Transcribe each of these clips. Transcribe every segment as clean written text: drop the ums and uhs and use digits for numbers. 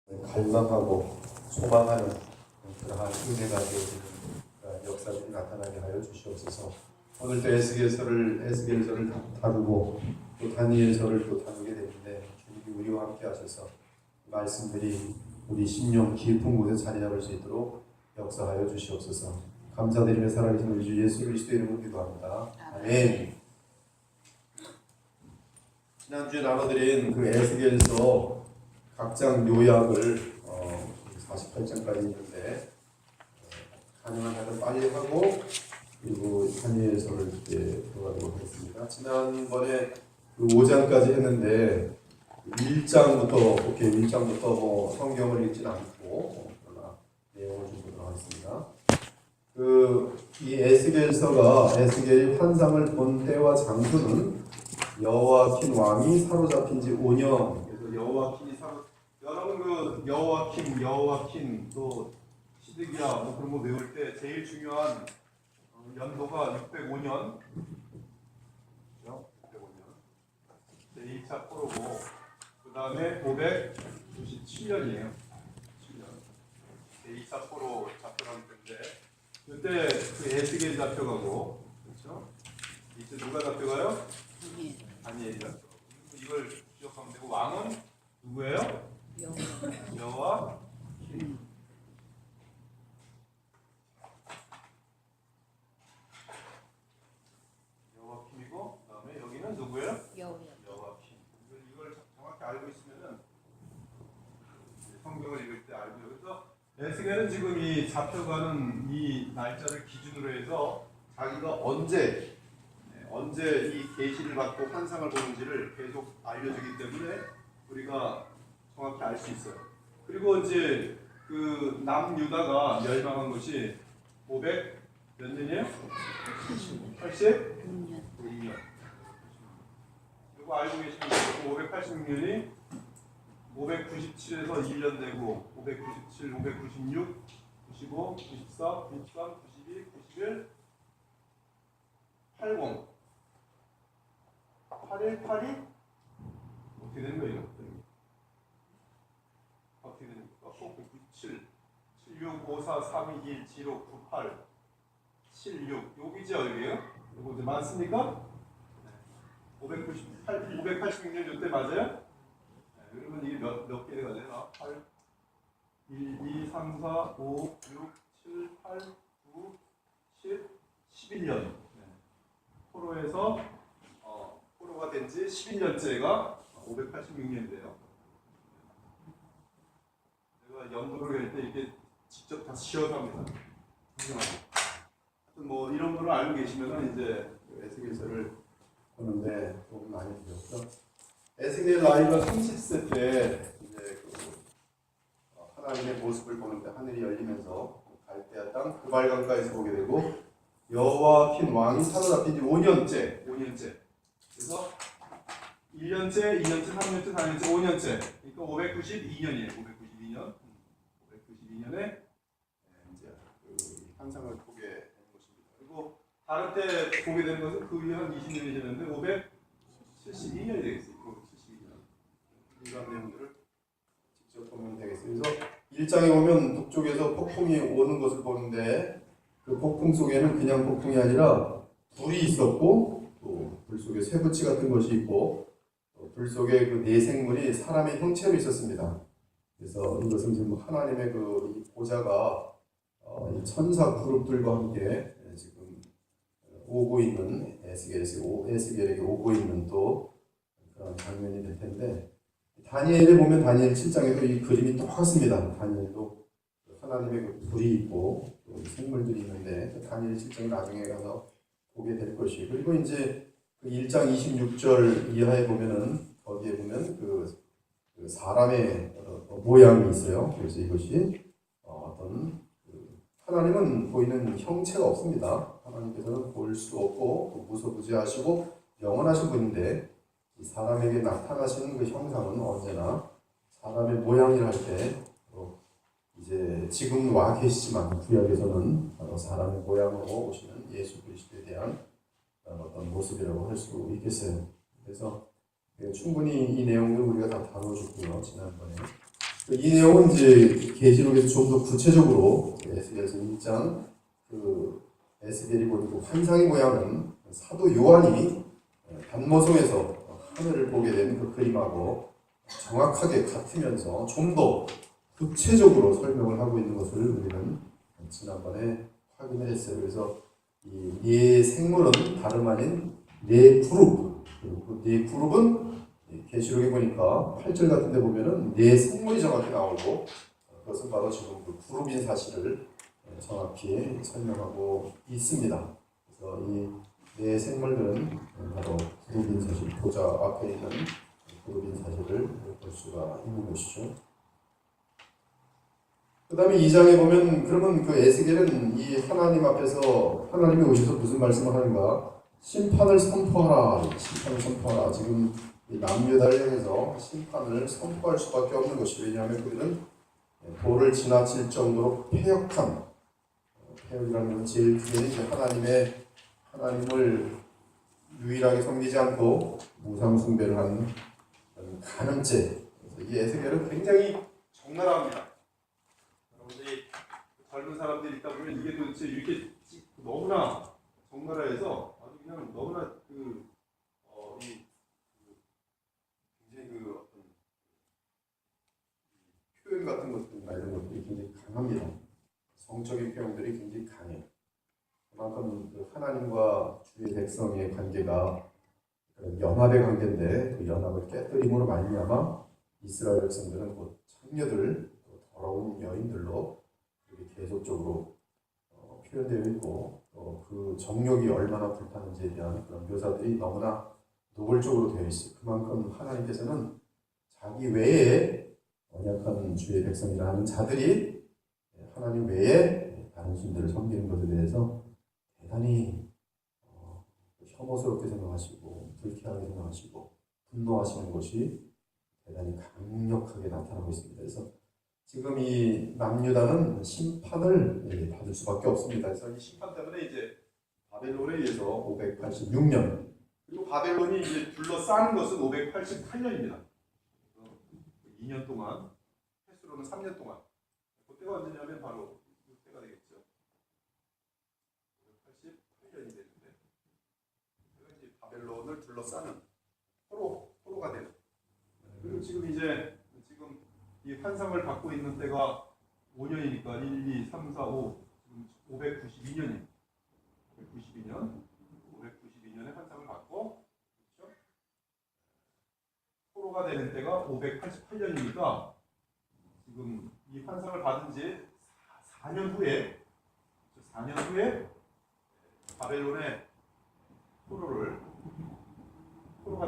갈망하고 소망하는 그러한 은혜가 되어지는 역사들이 나타나게 하여 주시옵소서. 오늘도 에스겔서를 다루고 또 다니엘서를 또 다루게 되는데 주님이 우리와 함께 하셔서 말씀들이 우리 심령 깊은 곳에 자리 잡을 수 있도록 역사하여 주시옵소서. 감사드리며 살아계신 우리 주 예수 그리스도 이름으로 기도합니다. 아멘. 지난주에 나눠드린 그 에스겔서 각장 요약을 48장까지 있는데 가능한 한은 빨리 하고 그리고 다니엘서를 들어가도록 하겠습니다. 지난번에 그 5장까지 했는데 1장부터 뭐 성경을 읽진 않고 그러나 내용을 좀 보도록 하겠습니다. 이 에스겔이 환상을 본 때와 장소는 여호야킨 왕이 사로잡힌 지 5년. 그래서 여러분 여호야킨 또 시드기야 뭐 그런 거 외울 때 제일 중요한 연도가 605년. 그렇죠? 605년. 제2차 포로고 그 다음에 597년이에요. 7년. 제2차 포로 잡혀간 때인데 그때 그 에스겔이 잡혀가고 그렇죠? 이제 누가 잡혀가요? 다니엘이 잡혀가고 이걸 기억하면 되고 왕은 누구예요? 여호야킨. 여호야킨이고 그다음에 여기는 누구예요? 여호야킨. 이걸 정확히 알고 있으면은 성경을 읽을 때 알고. 그래서 에스겔은 지금 이 잡혀가는 이 날짜를 기준으로 해서 자기가 언제 이 계시를 받고 환상을 보는지를 계속 알려주기 때문에 우리가 정확히 알 수 있어요. 그리고 이제 그 남유다가 멸망한 것이 500 몇 년이에요? 86년. 이거 알고 계시면 586년이 597에서 1년 되고 597, 596, 95, 94, 93, 92, 91, 80, 81, 82 어떻게 되는 거예요? 어떻게 되는 겁니까? 97, 76, 54, 321, 75, 98, 76 여기죠 여기에요? 이거 이제 맞습니까? 586년 이때 맞아요? 여러분 이게 몇 개가 되나? 8, 1, 2, 3, 4, 5, 6, 7, 8, 9, 10, 11년 포로에서 포로가 된 지 11년째가 586년인데요. 제가 연도를 할 때 이렇게 직접 다 시험합니다. 하여튼 뭐 이런 거를 알고 계시면은 이제 에스겔서를 보는데 도움이 많이 되었죠. 에스겔 나이가 30세 때 이제 하나님의 모습을 보는데 하늘이 열리면서 갈대아 땅 그발강가에서 보게 되고 여호야킨 왕이 사로잡힌 지 5년째. 그래서 1년째, 2년째, 3년째, 4년째, 5년째. 그러니까 592년이에요. 592년에 이제 그 환상을 보게 되는 것입니다. 그리고 다른 때 보게 되는 것은 그 위에 한 20년이 되는데 572년이 되겠어요. 572년. 이런 내용들을 직접 보면 되겠어요. 그래서 1장에 보면 북쪽에서 폭풍이 오는 것을 보는데 그 폭풍 속에는 그냥 폭풍이 아니라 불이 있었고 또 불 속에 쇠붙이 같은 것이 있고 불 속에 그 내생물이 사람의 형체로 있었습니다. 그래서 이것은 지금 하나님의 그 보좌가 이 천사 그룹들과 함께 지금 오고 있는 에스겔에게 오고 있는 또 그런 장면이 될 텐데 다니엘에 보면 다니엘 7장에도 이 그림이 똑같습니다. 다니엘도 하나님의 그 불이 있고 또 생물들이 있는데 다니엘 7장을 나중에 가서 보게 될 것이고 그리고 이제 그 1장 26절 이하에 보면은 거기에 보면 그 사람의 모양이 있어요. 그래서 이것이 어떤 하나님은 보이는 형체가 없습니다. 하나님께서는 볼 수 없고 무소부지하시고 영원하신 분인데 사람에게 나타나시는 그 형상은 언제나 사람의 모양이라 할 때 이제 지금 와 계시지만 구약에서는 사람의 모양으로 오시는 예수 그리스도에 대한 어떤 모습이라고 할 수 있겠어요. 그래서 충분히 이 내용을 우리가 다 다뤄줬고요. 지난번에 이 내용은 이제 계시록에서 좀 더 구체적으로 에스겔서 1장 그 에스겔이 보는 그 환상의 모양은 사도 요한이 단모성에서 하늘을 보게 된 그 그림하고 정확하게 같으면서 좀 더 구체적으로 설명을 하고 있는 것을 우리는 지난번에 확인을 했어요. 그래서 이 네 생물은 다름 아닌 네 그룹, 그리고 네 그룹은 계시록에 보니까 8절 같은 데 보면은 네 생물이 정확히 나오고 그것은 바로 지금 그 그룹인 사실을 정확히 설명하고 있습니다. 그래서 이 네 생물들은 바로 그룹인 사실, 보좌 앞에 있는 그룹인 사실을 볼 수가 있는 것이죠. 그 다음에 2장에 보면 그러면 그 에스겔은 이 하나님 앞에서 하나님이 오셔서 무슨 말씀을 하는가? 심판을 선포하라. 심판을 선포하라. 지금 이 남유다를 향해서 심판을 선포할 수밖에 없는 것이, 왜냐하면 그들은 도를 지나칠 정도로 패역한, 패역이라는 건 제일 크게 이제 하나님을 유일하게 섬기지 않고 우상 숭배를 하는 간음죄. 이 에스겔은 굉장히 적나라합니다. 여러분들이 젊은 사람들이 있다 보면 이게 도대체 이렇게 너무나 적나라해서 아주 그냥 너무나 굉장히 어떤 표현 같은 것들이나 이런 것들이 굉장히 강합니다. 성적인 표현들이 굉장히 강해요. 그만큼 그 하나님과 주의 백성의 관계가 연합의 관계인데 그 연합을 깨뜨림으로 말미암아 이스라엘 백성들은 곧 창녀들, 더러운 여인들로 계속적으로 표현되어 있고 그 정욕이 얼마나 불타는지에 대한 그런 묘사들이 너무나 노골적으로 되어 있어요. 그만큼 하나님께서는 자기 외에 언약한 주의 백성이라 하는 자들이 하나님 외에 다른 신들을 섬기는 것에 대해서 대단히 혐오스럽게 생각하시고 불쾌하게 생각하시고 분노하시는 것이 대단히 강력하게 나타나고 있습니다. 그래서 지금 이 남유다는 심판을 받을 수밖에 없습니다. 그래서 이 심판 때문에 이제 바벨론에 의해서 586년, 그리고 바벨론이 이제 둘러싸는 것은 588년입니다. 2년 동안, 횟수로는 3년 동안. 그때가 언제냐면 바로 그때가 되겠죠. 588년이 되는데, 그때가 이제 바벨론을 둘러싸는 포로가 되는. 그리고 지금 이 환상을 받고 있는 때가 5년이니까 1, 2, 3, 4, 5, 지금 592년이에요. 592년에 환상을 받고, 그렇죠? 포로가 되는 때가 588년이니까 지금 이 환상을 받은 지 4년 후에 바벨론의 포로가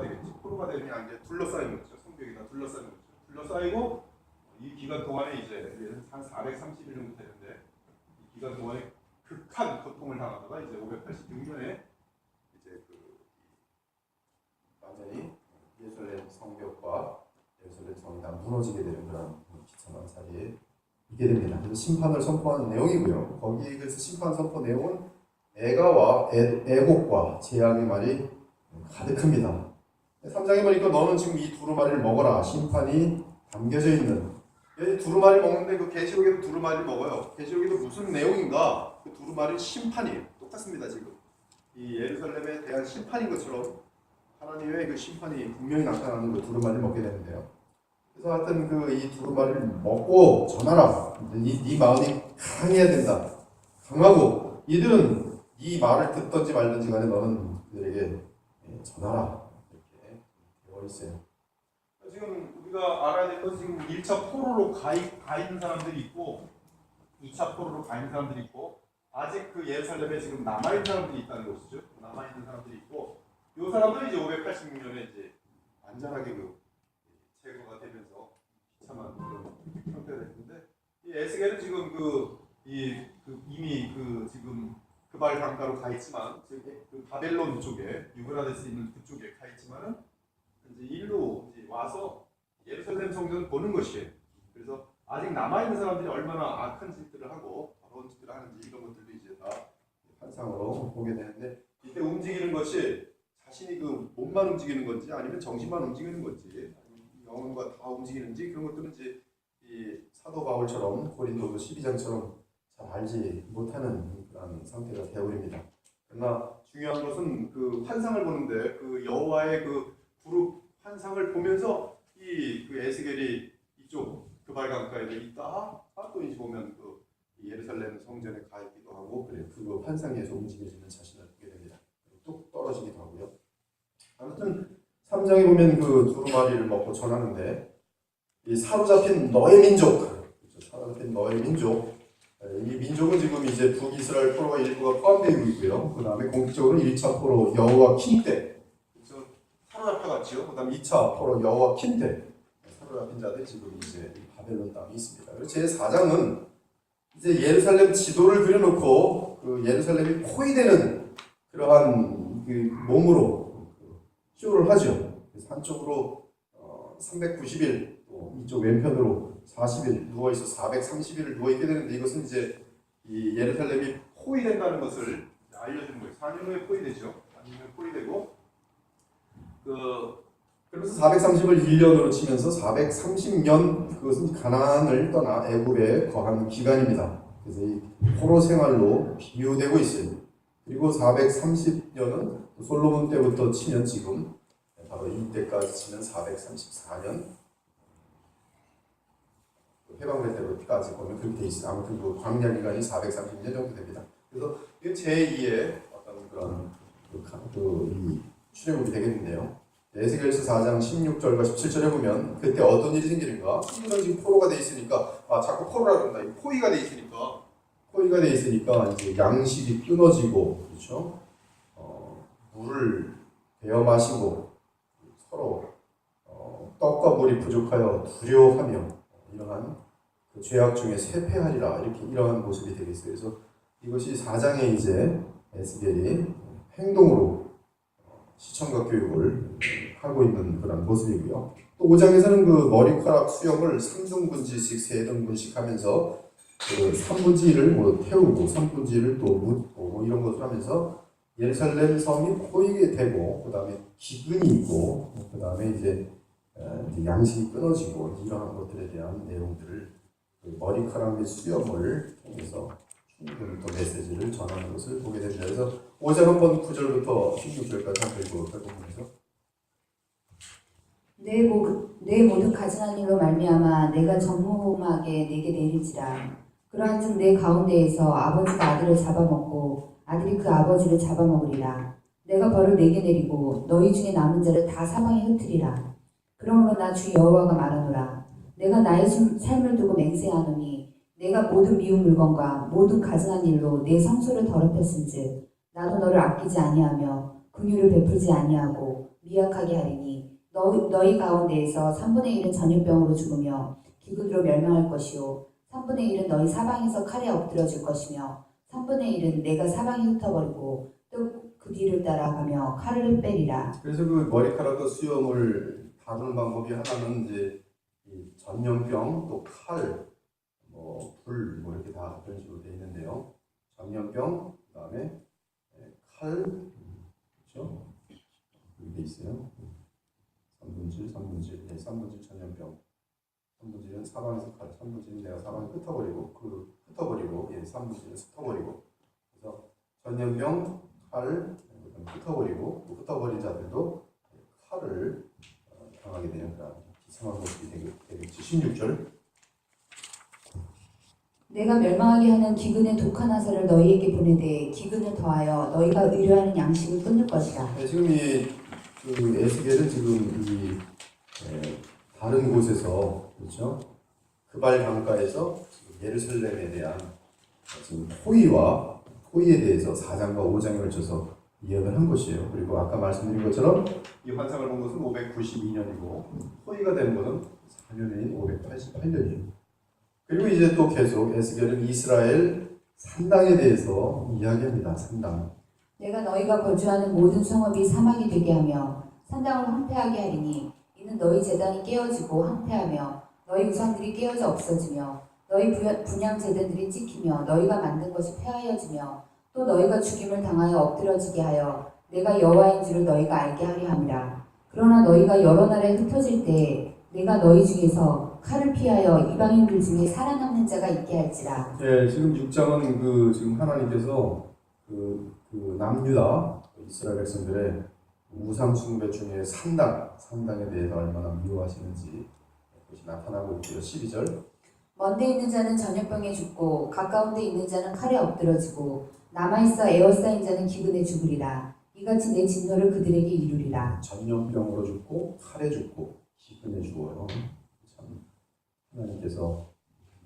되겠지. 포로가 되면 이제 둘러싸이는 거죠. 성벽이 다 둘러싸이는 거죠. 둘러싸이고 이 기간 동안에 이제 한 430일 정도 되는데 이 기간 동안에 극한 고통을 당하다가 이제 586년에 이제 완전히 예루살렘 성벽과 예루살렘 성이 다 무너지게 되는 그런 비참한 사리에 있게 됩니다. 그래서 심판을 선포하는 내용이고요. 거기 그래서 심판 선포 내용은 애가와 애곡과 재앙의 말이 가득합니다. 3장에 보니까 너는 지금 이 두루마리를 먹어라. 심판이 담겨져 있는. 두루마리 먹는데 그 계시록에도 두루마리를 먹어요. 계시록에도 무슨 내용인가? 그 두루마리는 심판이에요. 똑같습니다. 지금 이 예루살렘에 대한 심판인 것처럼 하나님의 그 심판이 분명히 나타나는 그 두루마리를 먹게 되는데요. 그래서 하여튼 그 이 두루마리를 먹고 전하라. 네 마음이 강해야 된다. 강하고 이들은 이 말을 듣든지 말든지 간에 너는 그들에게 전하라. 이렇게 되어 있어요. 지금 우리가 알아야 될 것은 지금 1차 포로로 가 있는 사람들이 있고 2차 포로로 가 있는 사람들이 있고 아직 그 예루살렘에 지금 남아있는 사람들이 있다는 것이죠. 남아있는 사람들이 있고 이 사람들이 이제 586년에 이제 완전하게 제거가 되면서 비참한 그런 형태가 됐는데 이 에스겔은 지금 이미 지금 그발 강가로 가 있지만 그 바벨론 쪽에 유브라데스 있는 그쪽에 가 있지만은 이제 일로 이제 와서 예루살렘 성전을 보는 것이에요. 그래서 아직 남아 있는 사람들이 얼마나 악한 짓들을 하고 더러운 짓들을 하는지 이런 것들도 이제 다 환상으로 보게 되는데 이때 움직이는 것이 자신이 그 몸만 움직이는 건지 아니면 정신만 움직이는 건지 영혼과 다 움직이는지 그런 것들은 이제 이 사도 바울처럼 고린도서 12장처럼 잘 알지 못하는 그런 상태가 되어버립니다. 그러나 중요한 것은 그 환상을 보는데 그 여호와의 그 부르 환상을 보면서 이 그 에스겔이 이쪽 그발 강가에 있다 또 이제 보면 그 예루살렘 성전에 가 있기도 하고 그래 그 환상에서 움직여지는 자신을 보게 됩니다. 뚝 떨어지기도 하고요. 아무튼 3장에 보면 그 두루마리를 먹고 전하는데 이 사로잡힌 너의 민족, 그렇죠? 사로잡힌 너의 민족, 이 민족은 지금 이제 북이스라엘 포로가 일부가 포함되어 있고요. 그 다음에 공식적으로는 1차 포로 여호와 킨 때, 그래서 사로잡혀갔지요. 그 다음 2차 포로 여호와 킨 때 사로잡힌 자들 지금 이제 바벨론 땅에 있습니다. 그래서 제 4장은 이제 예루살렘 지도를 그려놓고 그 예루살렘이 포위되는 그러한 그 몸으로 쇼를 하죠. 그래서 한쪽으로 390일, 또 이쪽 왼편으로 40일 누워있어 430일을 누워있게 되는데 이것은 이제 이 예루살렘이 포위된다는 것을 알려주는 거예요. 4년 후에 포위되죠. 4년 후에 포위되고 그러면서 430을 1년으로 치면서 430년 그것은 가나안을 떠나 애굽에 거한 기간입니다. 그래서 이 포로 생활로 비유되고 있어요. 그리고 430년은 솔로몬 때부터 치면 지금 바로 이때까지 치면 434년 해방될 때까지 보면 그렇게 돼 있어요. 아무튼 그 광야 기간이 430년 정도 됩니다. 그래서 이게 제2의 어떤 그런 이 출애굽이 되겠는데요. 에스겔서 4장 16절과 17절에 보면 그때 어떤 일이 생기는가? 성전은 지금 포로가 돼 있으니까 자꾸 포로라 그런다. 포위가 돼 있으니까 이제 양식이 끊어지고 그렇죠? 물을 베어 마시고 서로 떡과 물이 부족하여 두려워하며 이러한 그 죄악 중에 쇠폐하리라 이러한 모습이 되겠어요. 그래서 이것이 4장에 이제 에스겔이 행동으로 시청각 교육을 하고 있는 그런 모습이고요. 또 5장에서는 그 머리카락 수염을 3등분지씩 3등분씩 하면서 그 3분지 1을 뭐 태우고 3분지 1을 또 묻고 뭐 이런 것을 하면서 예루살렘 성이 포위게 되고 그 다음에 기근이 있고 그 다음에 이제 양식이 끊어지고 이러한 것들에 대한 내용들을 그 머리카락 및 수염을 통해서 충분히 또 메시지를 전하는 것을 보게 됩니다. 그래서 5장 한번 9절부터 16절까지 한번 읽어보면서 내 모든 가증한 일로 말미암아 내가 전무후무하게 내게 내리지라. 그러한즉 내 가운데에서 아버지가 아들을 잡아먹고 아들이 그 아버지를 잡아먹으리라. 내가 벌을 내게 내리고 너희 중에 남은 자를 다 사방에 흩으리라. 그러므로 나 주 여호와가 말하노라. 내가 나의 삶을 두고 맹세하노니 내가 모든 미운 물건과 모든 가증한 일로 내 성소를 더럽혔은즉 나도 너를 아끼지 아니하며 긍휼을 베풀지 아니하고 미약하게 하리니 너희 가운데에서 3분의 1은 전염병으로 죽으며 기근으로 멸망할 것이요 3분의 1은 너희 사방에서 칼에 엎드러질 것이며 3분의 1은 내가 사방에 흩어버리고 또 그 뒤를 따라가며 칼을 빼리라. 그래서 그 머리카락과 수염을 다루는 방법이 하나는 이제 이 전염병 또 칼, 불 이렇게 다 그런 식으로 되어 있는데요. 전염병 그다음에 칼 그렇죠? 여기 돼 있어요. 3분질 전염병. 3분질은 사방에서 칼, 3분질은 내가 사방에 흩어버리고 3분질은 흩어버리고 그래서 전염병, 칼, 흩어버리고 흩어버린 자들도 칼을 당하게 되는 그런 비참한 모습이 되겠지. 16절 내가 멸망하게 하는 기근의 독한 화살을 너희에게 보내되 기근을 더하여 너희가 의뢰하는 양식을 끊을 것이다. 네, 지금 그 에스겔은 지금 다른 곳에서 그렇죠? 그발 강가에서 예루살렘에 대한 지금 포위에 대해서 4장과 5장에 걸쳐서 이야기를 한 것이에요. 그리고 아까 말씀드린 것처럼 이 환상을 본 것은 592년이고 포위가 되는 것은 4년인 588년이에요. 그리고 이제 또 계속 에스겔은 이스라엘 산당에 대해서 이야기합니다. 산당. 내가 너희가 거주하는 모든 성읍이 사막이 되게 하며 산당을 황폐하게 하리니 이는 너희 제단이 깨어지고 황폐하며 너희 우상들이 깨어져 없어지며 너희 분향 제단들이 찍히며 너희가 만든 것이 폐하여지며 또 너희가 죽임을 당하여 엎드러지게 하여 내가 여호와인 줄을 너희가 알게 하려 함이라. 그러나 너희가 여러 나라에 흩어질 때 내가 너희 중에서 칼을 피하여 이방인들 중에 살아남는 자가 있게 할지라. 예, 지금 6장은 지금 하나님께서 남유다 이스라엘 백성들의 우상 숭배 중에 산당에 대해서 얼마나 미워하시는지 그것이 나타나고 있고요. 12절. 먼데 있는 자는 전염병에 죽고 가까운 데 있는 자는 칼에 엎드러지고 남아있어 에워싸인 자는 기근에 죽으리라. 이같이 내 진노를 그들에게 이루리라. 전염병으로 죽고 칼에 죽고 기근에 죽어요. 참 하나님께서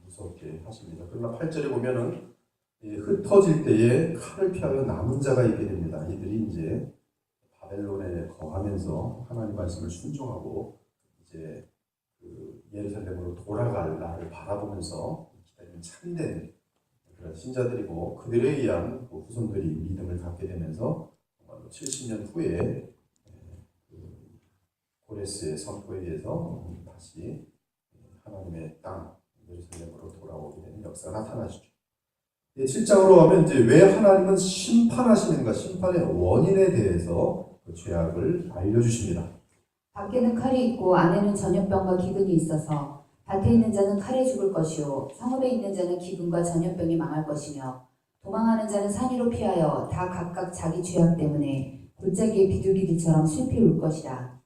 무섭게 하십니다. 그러나 8절에 보면은 흩어질 때에 칼을 피하여 남은 자가 있게 됩니다. 이들이 이제 바벨론에 거하면서 하나님 말씀을 순종하고 이제 예루살렘으로 돌아갈 날을 바라보면서 기다리는 참된 그런 신자들이고, 그들에 의한 후손들이 믿음을 갖게 되면서 70년 후에 고레스의 선포에 의해서 다시 하나님의 땅 예루살렘으로 돌아오게 되는 역사가 나타나시죠. 7장으로 가면 이제 왜 하나님은 심판하시는가, 심판의 원인에 대해서 그 죄악을 알려주십니다. 밖에는 칼이 있고 안에는 전염병과 기근이 있어서 밭에 있는 자는 칼에 죽을 것이요 성읍에 있는 자는 기근과 전염병이 망할 것이며 도망하는 자는 산 위로 피하여 다 각각 자기 죄악 때문에 골짜기에 비둘기들처럼 슬피 울 것이라.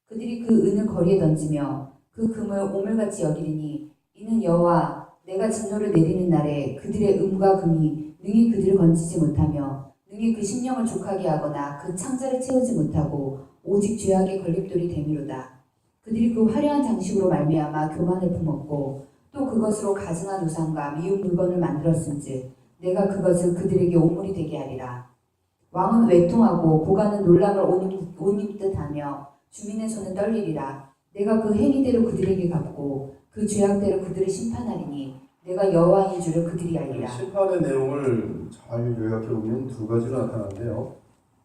그들이 그 은을 거리에 던지며 그 금을 오물같이 여기리니 이는 여호와 내가 진노를 내리는 날에 그들의 은과 금이 능히 그들을 건지지 못하며 능히 그 심령을 족하게 하거나 그 창자를 채우지 못하고 오직 죄악의 걸림돌이 되미로다. 그들이 그 화려한 장식으로 말미암아 교만을 품었고 또 그것으로 가증한 우상과 미운 물건을 만들었은즉 내가 그것을 그들에게 오물이 되게 하리라. 왕은 외통하고 고관은 놀람을 온 입듯하며 주민의 손은 떨리리라. 내가 그 행위대로 그들에게 갚고 그 죄악대로 그들을 심판하리니 내가 여호와인 줄을 그들이 알리라. 심판의 내용을 잘 요약해 보면 두 가지로 나타나는데요.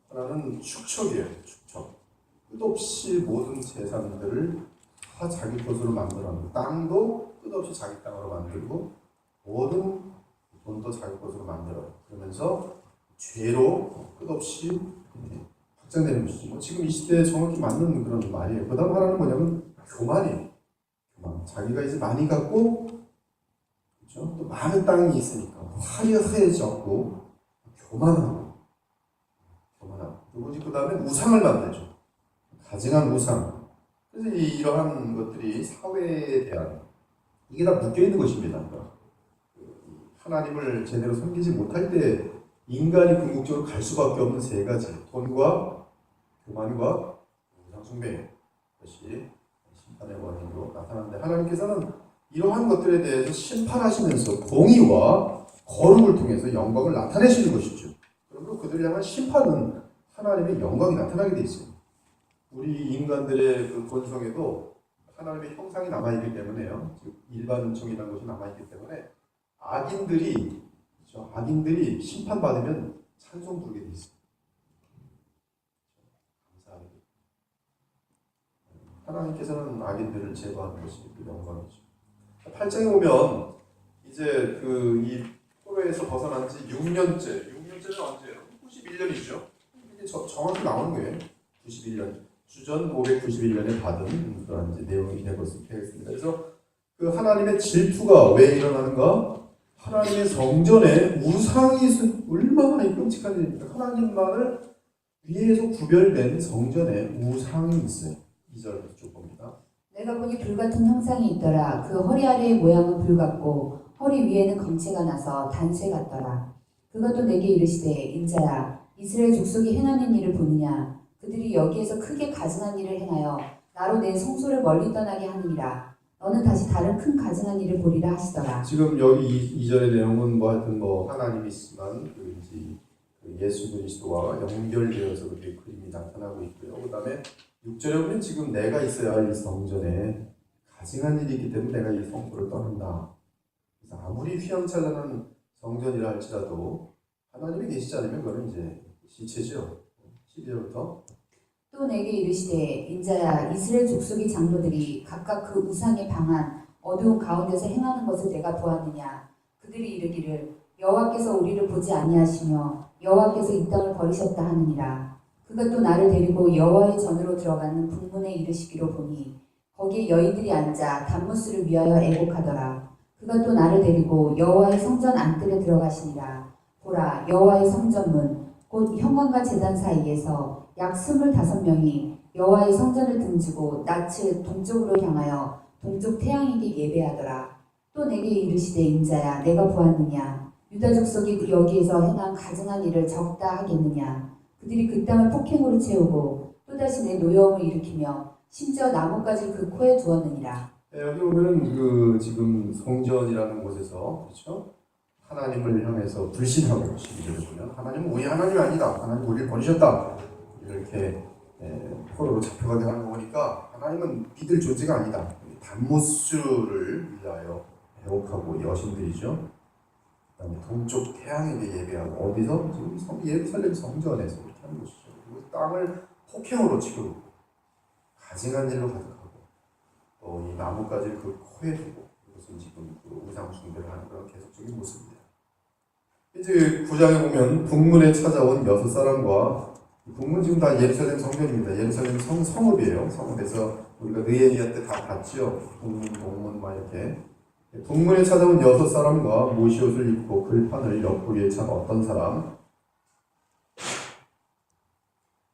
하나는 축척이에요. 축척. 끝없이 모든 재산들을 다 자기 것으로 만들어놓고, 땅도 끝없이 자기 땅으로 만들고 모든 돈도 자기 것으로 만들어요. 그러면서 죄로 끝없이 확장되는 것이죠. 지금 이 시대에 정확히 맞는 그런 말이에요. 그 다음 하나는 뭐냐면 교만이에요. 교만. 자기가 이제 많이 갖고, 그렇죠? 또 많은 땅이 있으니까 화려해졌고 교만하고. 그리고 그 다음에 우상을 만들죠. 가증한 우상. 그래서 이러한 것들이 사회에 대한, 이게 다 묶여있는 것입니다. 하나님을 제대로 섬기지 못할 때 인간이 궁극적으로 갈 수밖에 없는 세 가지, 돈과 교만과 우상숭배, 것이 심판의 원인으로 나타나는데, 하나님께서는 이러한 것들에 대해서 심판하시면서 공의와 거룩을 통해서 영광을 나타내시는 것이죠. 그러므로 그들을 향한 심판은 하나님의 영광이 나타나게 돼 있어요. 우리 인간들의 그 본성에도 하나님의 형상이 남아있기 때문에요. 즉 일반 은총이라는 것이 남아있기 때문에 악인들이, 그렇죠? 악인들이 심판받으면 찬송 부르게 돼 있어요. 감사합니다. 하나님께서는 악인들을 제거하는 것이 그 영광이죠. 8장에 보면 이제 이 포로에서 벗어난 지 6년째는 언제예요? 91년이죠. 이게 정확히 나오는 거예요. 91년. 주전 591년에 받은 그런 이제 내용이 되겠습니다. 그래서 그 하나님의 질투가 왜 일어나는가? 하나님의 성전에 우상이 얼마나 끔찍한 일입니까? 하나님만을 위에서 구별된 성전에 우상이 있어요. 2절부터 쭉 봅니다. 내가 보니 불같은 형상이 있더라. 그 허리 아래의 모양은 불같고 허리 위에는 검체가 나서 단쇠 같더라. 그것도 내게 이르시되 인자야 이스라엘 족속이 행하는 일을 보느냐. 그들이 여기에서 크게 가증한 일을 행하여 나로 내 성소를 멀리 떠나게 하느니라. 너는 다시 다른 큰 가증한 일을 보리라 하시더라. 지금 여기 2절의 내용은 하여튼 하나님이시지만 예수 그리스도와 연결되어서 그렇게 그림이 나타나고 있고요. 그 다음에 6절에 보면 지금 내가 있어야 할 이 성전에 가증한 일이 있기 때문에 내가 이 성소를 떠난다. 그래서 아무리 휘황찬란한 성전이라 할지라도 하나님이 계시지 않으면 그건 이제 시체죠. 12절부터 또 내게 이르시되 인자야 이스라엘 족속의 장로들이 각각 그 우상의 방한 어두운 가운데서 행하는 것을 내가 보았느냐. 그들이 이르기를 여호와께서 우리를 보지 아니하시며 여호와께서 이 땅을 버리셨다 하느니라. 그가 또 나를 데리고 여호와의 전으로 들어가는 북문에 이르시기로 보니 거기에 여인들이 앉아 단무스를 위하여 애곡하더라. 그가 또 나를 데리고 여호와의 성전 안뜰에 들어가시니라. 보라, 여호와의 성전문 곧 현관과 제단 사이에서 약 25명이 여호와의 성전을 등지고 낯을 동쪽으로 향하여 동쪽 태양에게 예배하더라. 또 내게 이르시되 인자야, 내가 보았느냐? 유다 족속이 여기에서 행한 가증한 일을 적다 하겠느냐? 그들이 그 땅을 폭행으로 채우고 또다시 내 노여움을 일으키며 심지어 나뭇가지를 그 코에 두었느니라. 여기 보면은 그 지금 성전이라는 곳에서 그렇죠? 하나님을 향해서 불신하고 시기를 보면 하나님은 우리 하나님이 아니다. 하나님 우리를 버리셨다. 이렇게 포로로 잡혀가게 하는 거 보니까 하나님은 믿을 존재가 아니다. 단무스를 위하여 애곡하고 여신들이죠. 그다음에 동쪽 태양에게 예배하고 어디서 지금 예루살렘 성전에서 이렇게 하는 것이죠. 그리고 땅을 폭행으로 치고 가증한 일로 가득하고 또 이 나뭇가지를 그 코에 두고 이것은 지금 그 우상 숭배를 하는 그런 계속적인 모습입니다. 이제 9장에 보면 북문에 찾아온 6사람과 북문 지금 다 예루살렘 성전입니다. 예루살렘 성읍이에요. 성읍에서 우리가 느헤미야 때 다 봤죠. 북문, 동문 막 이렇게 북문에 찾아온 6사람과 모시옷을 입고 글판을 옆구리에 찬 어떤 사람.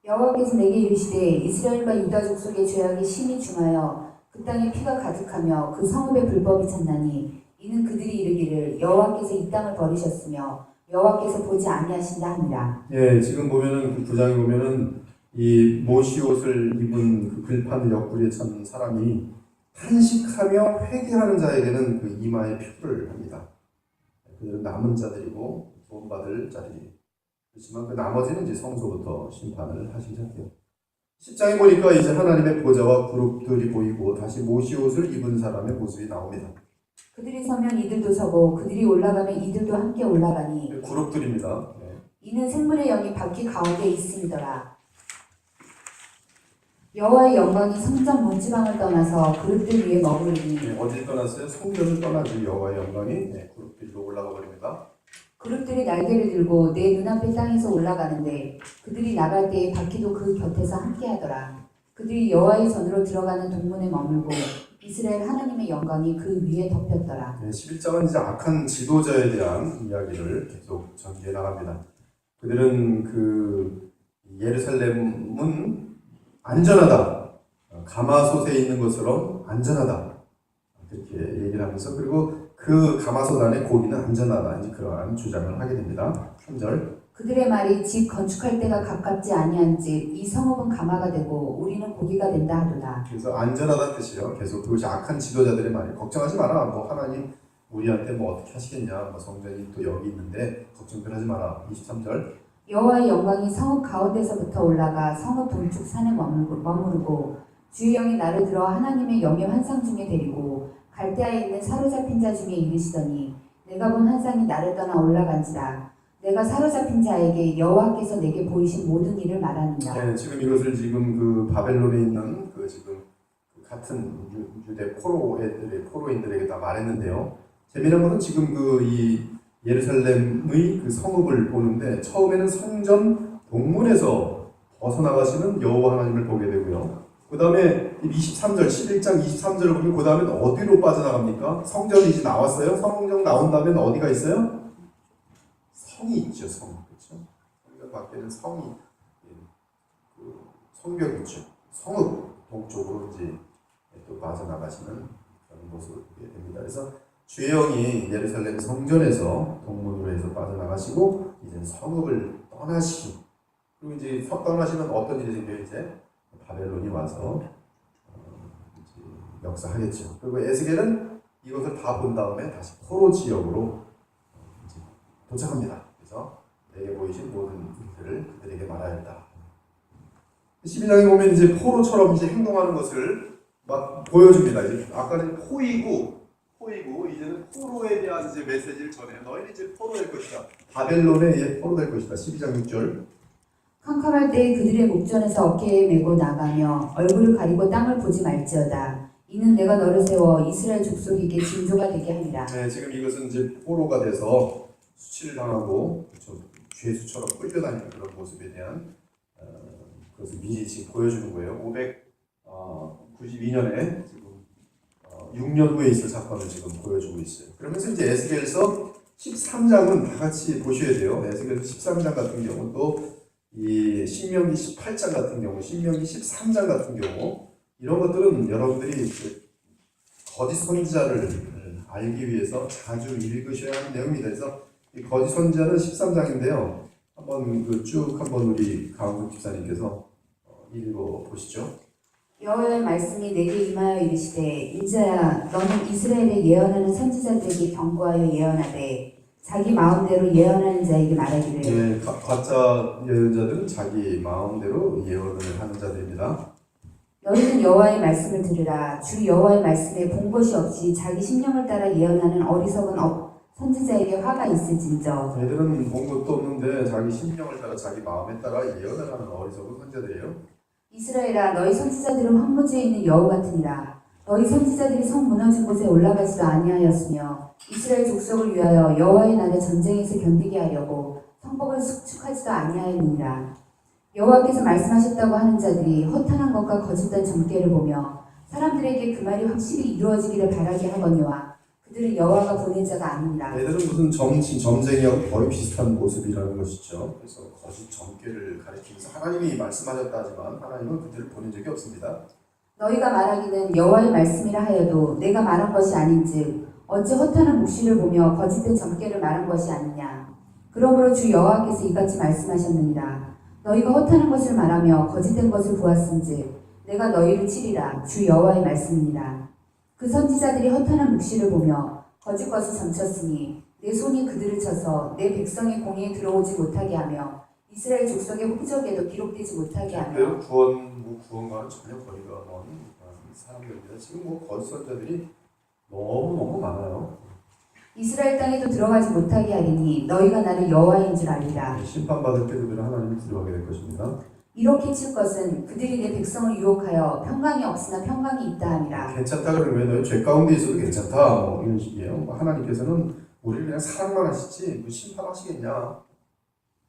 여호와께서 내게 이르시되 이스라엘과 유다 족속의 죄악이 심히 중하여 그 땅에 피가 가득하며 그 성읍에 불법이 찼나니 이는 그들이 이르기를 여호와께서 이 땅을 버리셨으며 여호와께서 보지 아니하신다 하니라. 예, 지금 보면은 그 9장에 보면은 이 모시옷을 입은 그 글판을 옆구리에 찬 사람이 탄식하며 회개하는 자에게는 그 이마에 표를 합니다. 그들은 남은 자들이고 구원받을 자들이. 그렇지만 그 나머지는 이제 성소부터 심판을 하시기 시작해요. 10장에 보니까 이제 하나님의 보좌와 그룹들이 보이고 다시 모시옷을 입은 사람의 모습이 나옵니다. 그들이 서면 이들도 서고 그들이 올라가면 이들도 함께 올라가니 그룹들입니다. 이는 생물의 영이 바퀴 가운데 있음이더라. 여호와의 영광이 성전 문지방을 떠나서 그룹들 위에 머무르니 어디를 떠났어요? 성전을 떠나지 여호와의 영광이 그룹들로 올라가 버립니다. 그룹들이 날개를 들고 내 눈앞의 땅에서 올라가는데 그들이 나갈 때에 바퀴도 그 곁에서 함께하더라. 그들이 여호와의 전으로 들어가는 동문에 머물고 이스라엘 하나님의 영광이 그 위에 덮였더라. 11장은 이제 악한 지도자에 대한 이야기를 계속 전개해 나갑니다. 그들은 그 예루살렘은 안전하다. 가마솥에 있는 것처럼 안전하다. 그렇게 얘기를 하면서 그리고 그 가마솥 안에 고기는 안전하다. 이제 그러한 주장을 하게 됩니다. 3절. 그들의 말이 집 건축할 때가 가깝지 아니한즉 이 성읍은 가마가 되고 우리는 고기가 된다 하도다. 그래서 안전하다는 뜻이요. 계속 그것이 악한 지도자들의 말이 걱정하지 마라. 뭐 하나님 우리한테 뭐 어떻게 하시겠냐. 뭐 성전이 또 여기 있는데 걱정들 하지 마라. 23절. 여호와의 영광이 성읍 가운데서부터 올라가 성읍 동쪽 산에 머무르고 주의 영이 나를 들어 하나님의 영의 환상 중에 데리고 갈대아에 있는 사로잡힌 자 중에 이르시더니 내가 본 환상이 나를 떠나 올라간지라. 내가 사로잡힌 자에게 여호와께서 내게 보이신 모든 일을 말하니라. 네, 지금 이것을 지금 그 바벨론에 있는 그 지금 같은 유대 포로인들에게 다 말했는데요. 재미난 것은 지금 그 이 예루살렘의 그 성읍을 보는데 처음에는 성전 동문에서 벗어나가시는 여호와 하나님을 보게 되고요. 그 다음에 23절, 11장 23절을 보면 그 다음에 어디로 빠져나갑니까? 성전이 이제 나왔어요. 성전 나온 다음에 어디가 있어요? 성이 있죠. 성. 그렇죠? 성전 밖에는 성이 그 성벽이 있죠. 성읍 동쪽으로 이제 또 빠져나가시는 그런 모습을 보게 됩니다. 그래서 주의 영이 예루살렘 성전에서 동문으로 해서 빠져나가시고 이제 성읍을 떠나시고 그리고 이제 떠나시면 어떤 일이 생겨요? 이제 바벨론이 와서 이제 역사하겠죠. 그리고 에스겔은 이것을 다 본 다음에 다시 포로 지역으로 이제 도착합니다. 그래서 내게 보이신 모든 일들을 그들에게 말하였다. 12장에 보면 이제 포로처럼 이제 행동하는 것을 막 보여줍니다. 이제 아까는 포이고 이제는 포로에 대한 이제 메시지를 전해요. 너희는 이제 포로 될 것이다. 바벨론에 포로 될 것이다. 12장 6절. 캄캄할 때 그들의 목전에서 어깨에 메고 나가며 얼굴을 가리고 땅을 보지 말지어다. 이는 내가 너를 세워 이스라엘 족속에게 징조가 되게 하리라. 네, 지금 이것은 이제 포로가 돼서 수치를 당하고 죄수처럼 끌려다니는 그런 모습에 대한 그것을 미리 지금 보여주는 거예요. 92년에 지금 6년 후에 있을 사건을 지금 보여주고 있어요. 그러면서 이제 에스겔서 13장은 다 같이 보셔야 돼요. 에스겔서 13장 같은 경우 또 이 신명기 18장 같은 경우, 신명기 13장 같은 경우 이런 것들은 여러분들이 그 거짓 선지자를 알기 위해서 자주 읽으셔야 하는 내용입니다. 그래서 이 거짓 선지자는 13장인데요. 한번 쭉 한번 우리 강훈 집사님께서 읽어 보시죠. 여호와의 말씀이 내게 임하여 이르시되 인자야 너는 이스라엘에 예언하는 선지자들에게 경고하여 예언하되 자기 마음대로 예언하는 자에게 말하기를 네, 가짜 예언자들은 자기 마음대로 예언을 하는 자들입니다. 너희는 여호와의 말씀을 들으라. 주 여호와의 말씀에 본 것이 없이 자기 심령을 따라 예언하는 어리석은 선지자에게 화가 있을진저. 애들은 본 것도 없는데 자기 심령을 따라 자기 마음에 따라 예언을 하는 어리석은 선지자들이에요. 이스라엘아 너희 선지자들은 황무지에 있는 여우 같으니라. 너희 선지자들이 성 무너진 곳에 올라가지도 아니하였으며 이스라엘 족속을 위하여 여호와의 날에 전쟁에서 견디게 하려고 성벽을 수축하지도 아니하였느니라. 여호와께서 말씀하셨다고 하는 자들이 허탄한 것과 거짓된 점괘를 보며 사람들에게 그 말이 확실히 이루어지기를 바라게 하거니와 그들은 여호와가 보낸 자가 아니니라. 애들은 무슨 점쟁이하고 거의 비슷한 모습이라는 것이죠. 그래서 거짓 점괘를 가리키면서 하나님이 말씀하셨다 하지만 하나님은 그들을 보낸 적이 없습니다. 너희가 말하기는 여호와의 말씀이라 하여도 내가 말한 것이 아닌즉 어찌 허탄한 묵시를 보며 거짓된 점괘를 말한 것이 아니냐. 그러므로 주 여호와께서 이같이 말씀하셨느니라. 너희가 허탄한 것을 말하며 거짓된 것을 보았은즉 내가 너희를 치리라. 주 여호와의 말씀이니라. 그 선지자들이 허탄한 묵시를 보며 거짓 것을 점쳤으니 내 손이 그들을 쳐서 내 백성의 공의에 들어오지 못하게 하며 이스라엘 족속의 후적에도 기록되지 못하게 하며 구원과는 전혀 거리가 먼 사람들입니다. 지금 거짓 선지자들이 너무 많아요. 이스라엘 땅에도 들어가지 못하게 하리니 너희가 나를 여호와인 줄 알리라. 심판받을 때 그들은 하나님을 들어가게 될 것입니다. 이렇게 칠 것은 그들이 내 백성을 유혹하여 평강이 없으나 평강이 있다 함이라. 괜찮다 그러면 왜 너희 죄 가운데 있어도 괜찮다 이런 식이에요. 하나님께서는 우리를 그냥 사랑만 하시지 심판하시겠냐.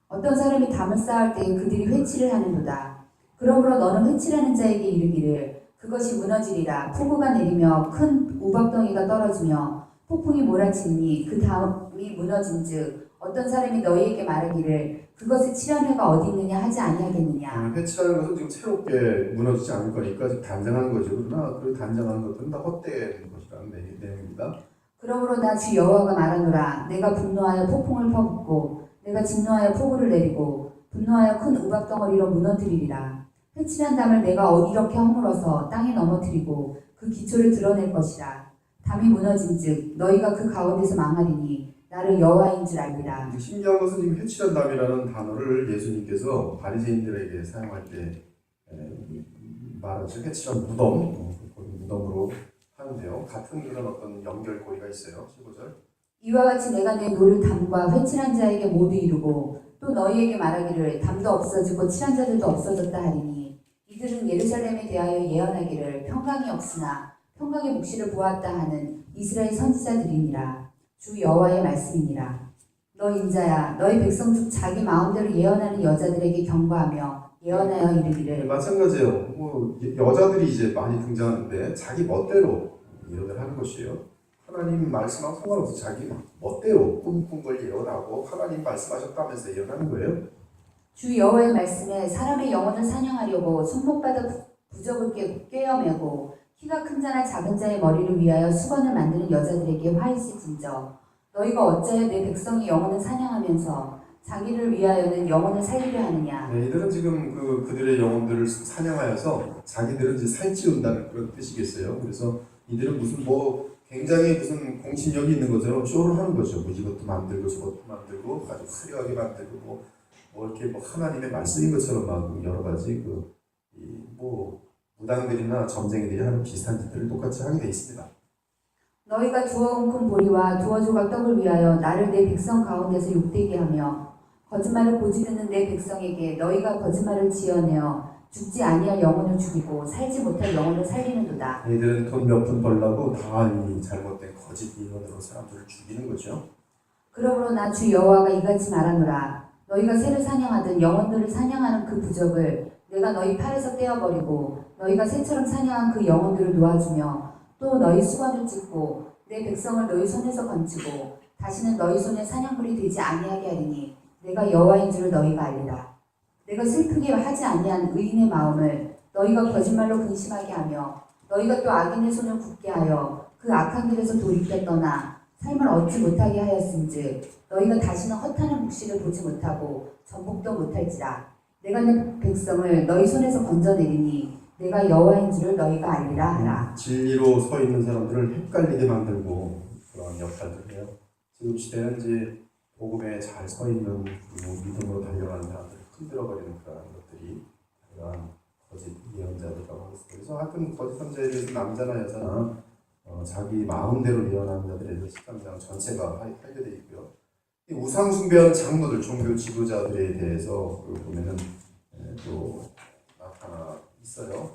어떤 사람이 담을 쌓을 때에 그들이 회치를 하는도다. 그러므로 너는 회치라는 자에게 이르기를 그것이 무너지리라. 폭우가 내리며 큰 우박덩이가 떨어지며 폭풍이 몰아치니 그 다음이 무너진즉 어떤 사람이 너희에게 말하기를 그것의 칠하느가 어디 있느냐 하지 아니하겠느냐. 회치라는 것은 지금 새롭게 무너지지 않을 거니까 지금 단정한 거죠. 그러나 그 단정한 것들은 다 헛된 것이라는 내용입니다. 그러므로 나 주 여호와가 말하노라. 내가 분노하여 폭풍을 퍼붓고 내가 진노하여 폭우를 내리고 분노하여 큰 우박덩어리로 무너뜨리리라. 회칠한 담을 내가 이렇게 허물어서 땅에 넘어뜨리고 그 기초를 드러낼 것이라. 담이 무너진즉 너희가 그 가운데서 망하리니 나를 여호와인 줄 알리라. 신기한 것은 지금 회칠한 담이라는 단어를 예수님께서 바리새인들에게 사용할 때 말하죠. 회칠한 무덤으로 하는데요. 같은 그런 어떤 연결고리가 있어요. 15절. 이와 같이 내가 내 노를 담과 회칠한 자에게 모두 이루고 또 너희에게 말하기를 담도 없어지고 칠한 자들도 없어졌다 하리니 이들은 예루살렘에 대하여 예언하기를 평강이 없으나 평강의 묵시를 보았다 하는 이스라엘 선지자들이니라. 주 여호와의 말씀이니라. 너 인자야 너희 백성 중 자기 마음대로 예언하는 여자들에게 경고하며 예언하여 이르기를. 마찬가지예요. 여자들이 이제 많이 등장하는데 자기 멋대로 예언을 하는 것이에요. 하나님 말씀하고 상관없이 자기 멋대로 꿈꾼 걸 예언하고 하나님 말씀하셨다면서 예언하는 거예요. 주 여호와의 말씀에 사람의 영혼을 사냥하려고 손목바닥 부적을 꿰어매고 키가 큰 자나 작은 자의 머리를 위하여 수건을 만드는 여자들에게 화 있을진저 너희가 어찌하여 내 백성의 영혼을 사냥하면서 자기를 위하여는 영혼을 살리려 하느냐. 네, 이들은 지금 그들의 영혼들을 사냥하여서 자기들은 이제 살찌운다는 그런 뜻이겠어요. 그래서 이들은 굉장히 무슨 공신력이 있는 것처럼 쇼를 하는 거죠. 이것도 만들고 저것도 만들고 아주 화려하게 만들고 이렇게 하나님의 말씀인 것처럼 막 여러 가지 무당들이나 점쟁이들이 하는 비슷한 짓들을 똑같이 하게 돼 있습니다. 너희가 두어 웅큼 보리와 두어 조각 떡을 위하여 나를 내 백성 가운데서 욕되게 하며 거짓말을 고지 듣는 내 백성에게 너희가 거짓말을 지어내어 죽지 아니할 영혼을 죽이고 살지 못할 영혼을 살리는도다. 얘들은 돈 몇 푼 벌려고 다 이 잘못된 거짓 예언으로 사람들을 죽이는 거죠. 그러므로 나 주 여호와가 이같이 말하노라. 너희가 새를 사냥하든 영혼들을 사냥하는 그 부적을 내가 너희 팔에서 떼어버리고 너희가 새처럼 사냥한 그 영혼들을 놓아주며 또 너희 수건을 찢고 내 백성을 너희 손에서 건지고 다시는 너희 손에 사냥꾼이 되지 아니하게 하리니 내가 여호와인 줄을 너희가 알리라. 내가 슬프게 하지 아니한 의인의 마음을 너희가 거짓말로 근심하게 하며 너희가 또 악인의 손을 굳게 하여 그 악한 길에서 돌이켜 떠나 삶을 얻지 못하게 하였은즉 너희가 다시는 허탄한 묵시를 보지 못하고 전복도 못할지라. 내가 내 백성을 너희 손에서 건져내리니 내가 여호와인 줄을 너희가 알리라 하라. 진리로 서 있는 사람들을 헷갈리게 만들고 그런 역할을 해요. 지금 시대는 이제 복음에 잘 서 있는 믿음으로 달려가는 사람들을 흔들어버리는 그런 것들이 그런 거짓 예언자들이라고 하겠습니다. 그래서 하여튼 거짓 선자에 대해서 남자나 여자나 자기 마음대로 예언하는 자들에 대해서 13장 전체가 하게 되어 있고요. 이 우상 숭배하는 장로들, 종교 지도자들에 대해서 보면은 또 나타나 있어요.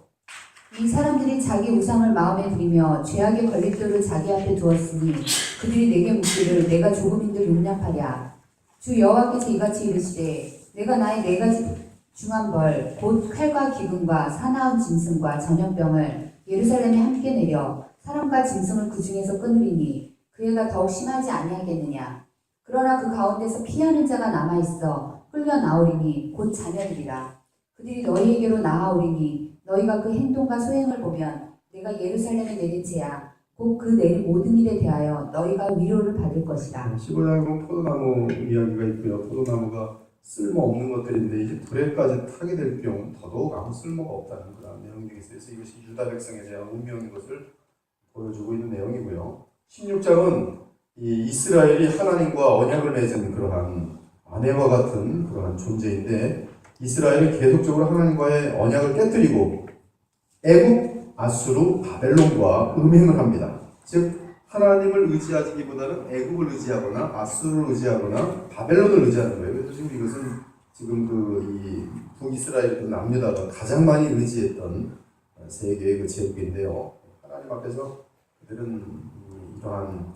이 사람들이 자기 우상을 마음에 부리며 죄악의 걸림돌을 자기 앞에 두었으니 그들이 내게 묻기를 내가 조금인들 용납하랴. 주 여호와께서 이같이 이르시되 내가 나의 네 가지 중한 벌 곧 칼과 기근과 사나운 짐승과 전염병을 예루살렘에 함께 내려 사람과 짐승을 그 중에서 끊으리니 그 해가 더욱 심하지 아니하겠느냐. 그러나 그 가운데서 피하는 자가 남아있어 끌려 나오리니 곧 자녀들이라. 그들이 너희에게로 나아오리니 너희가 그 행동과 소행을 보면 내가 예루살렘에 내린 죄야 곧 그 내린 모든 일에 대하여 너희가 위로를 받을 것이다. 15장에 보면 포도나무 이야기가 있고요. 포도나무가 쓸모없는 것들인데 이제 불에까지 타게 될 경우 더더욱 아무 쓸모가 없다는 그런 내용이 되겠어요. 그래서 이것이 유다 백성에 대한 운명인 것을 보여주고 있는 내용이고요. 16장은 이 이스라엘이 하나님과 언약을 맺은 그러한 아내와 같은 그러한 존재인데 이스라엘은 계속적으로 하나님과의 언약을 깨뜨리고 애굽, 아수르, 바벨론과 음행을 합니다. 즉 하나님을 의지하기보다는 애굽을 의지하거나 아수르를 의지하거나 바벨론을 의지하는 거예요. 그래서 지금 이것은 지금 이 북이스라엘 남유다가 가장 많이 의지했던 세계의 그 제국인데요. 하나님 앞에서 그들은 이러한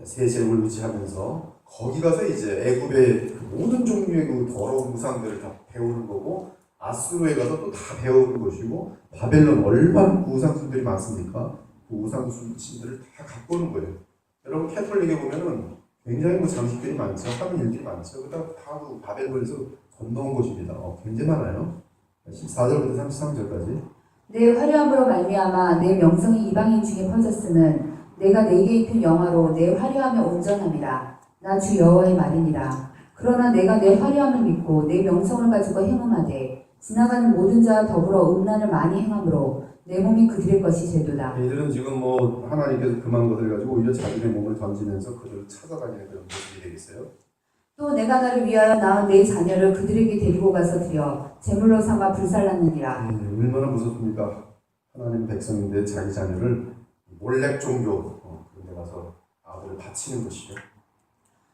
세 제국을 의지하면서 거기 가서 이제 애굽의 모든 종류의 그 더러운 우상들을 다 배우는 거고 아수르에 가서 또 다 배우는 것이고 바벨론 얼마나 우상신들이 많습니까? 그 우상신들을 다 갖고 오는 거예요. 여러분 캐톨릭에 보면은 굉장히 뭐 장식들이 많죠. 하는 일들이 많죠. 그다음 다 그 바벨론에서 건너온 곳입니다. 굉장히 많아요. 14절부터 33절까지. 내 화려함으로 말미암아 내 명성이 이방인 중에 퍼졌음은 내가 내게 입힌 영화로 내 화려함에 온전함이라. 나 주 여호와의 말이니라. 그러나 내가 내 화려함을 믿고 내 명성을 가지고 행음하되 지나가는 모든 자와 더불어 음란을 많이 행함으로 내 몸이 그들의 것이 되도다. 이들은 지금 뭐 하나님께서 금한 것을 가지고 오히려 자기의 몸을 던지면서 그들을 찾아다니는 그런 모습이 되겠어요. 또 내가 나를 위하여 낳은 내 자녀를 그들에게 데리고 가서 드려 제물로 삼아 불살랐느니라. 얼마나 무섭습니까? 하나님 백성인데 자기 자녀를 몰렉 종교 그런 데 가서 아들을 바치는 것이죠.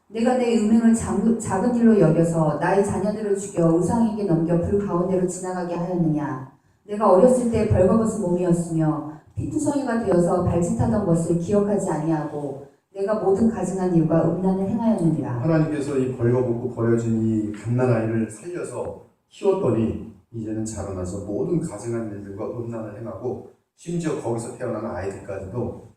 내가 내 음행을 작은 일로 여겨서 나의 자녀들을 죽여 우상에게 넘겨 불 가운데로 지나가게 하였느냐. 내가 어렸을 때 벌거벗은 몸이었으며 피투성이가 되어서 발짓하던 것을 기억하지 아니하고 내가 모든 가증한 일과 음란을 행하였느니라. 하나님께서 이 벌거벗고 버려진 이 갓난아이를 살려서 키웠더니 이제는 자라나서 모든 가증한 일들과 음란을 행하고 심지어 거기서 태어난 아이들까지도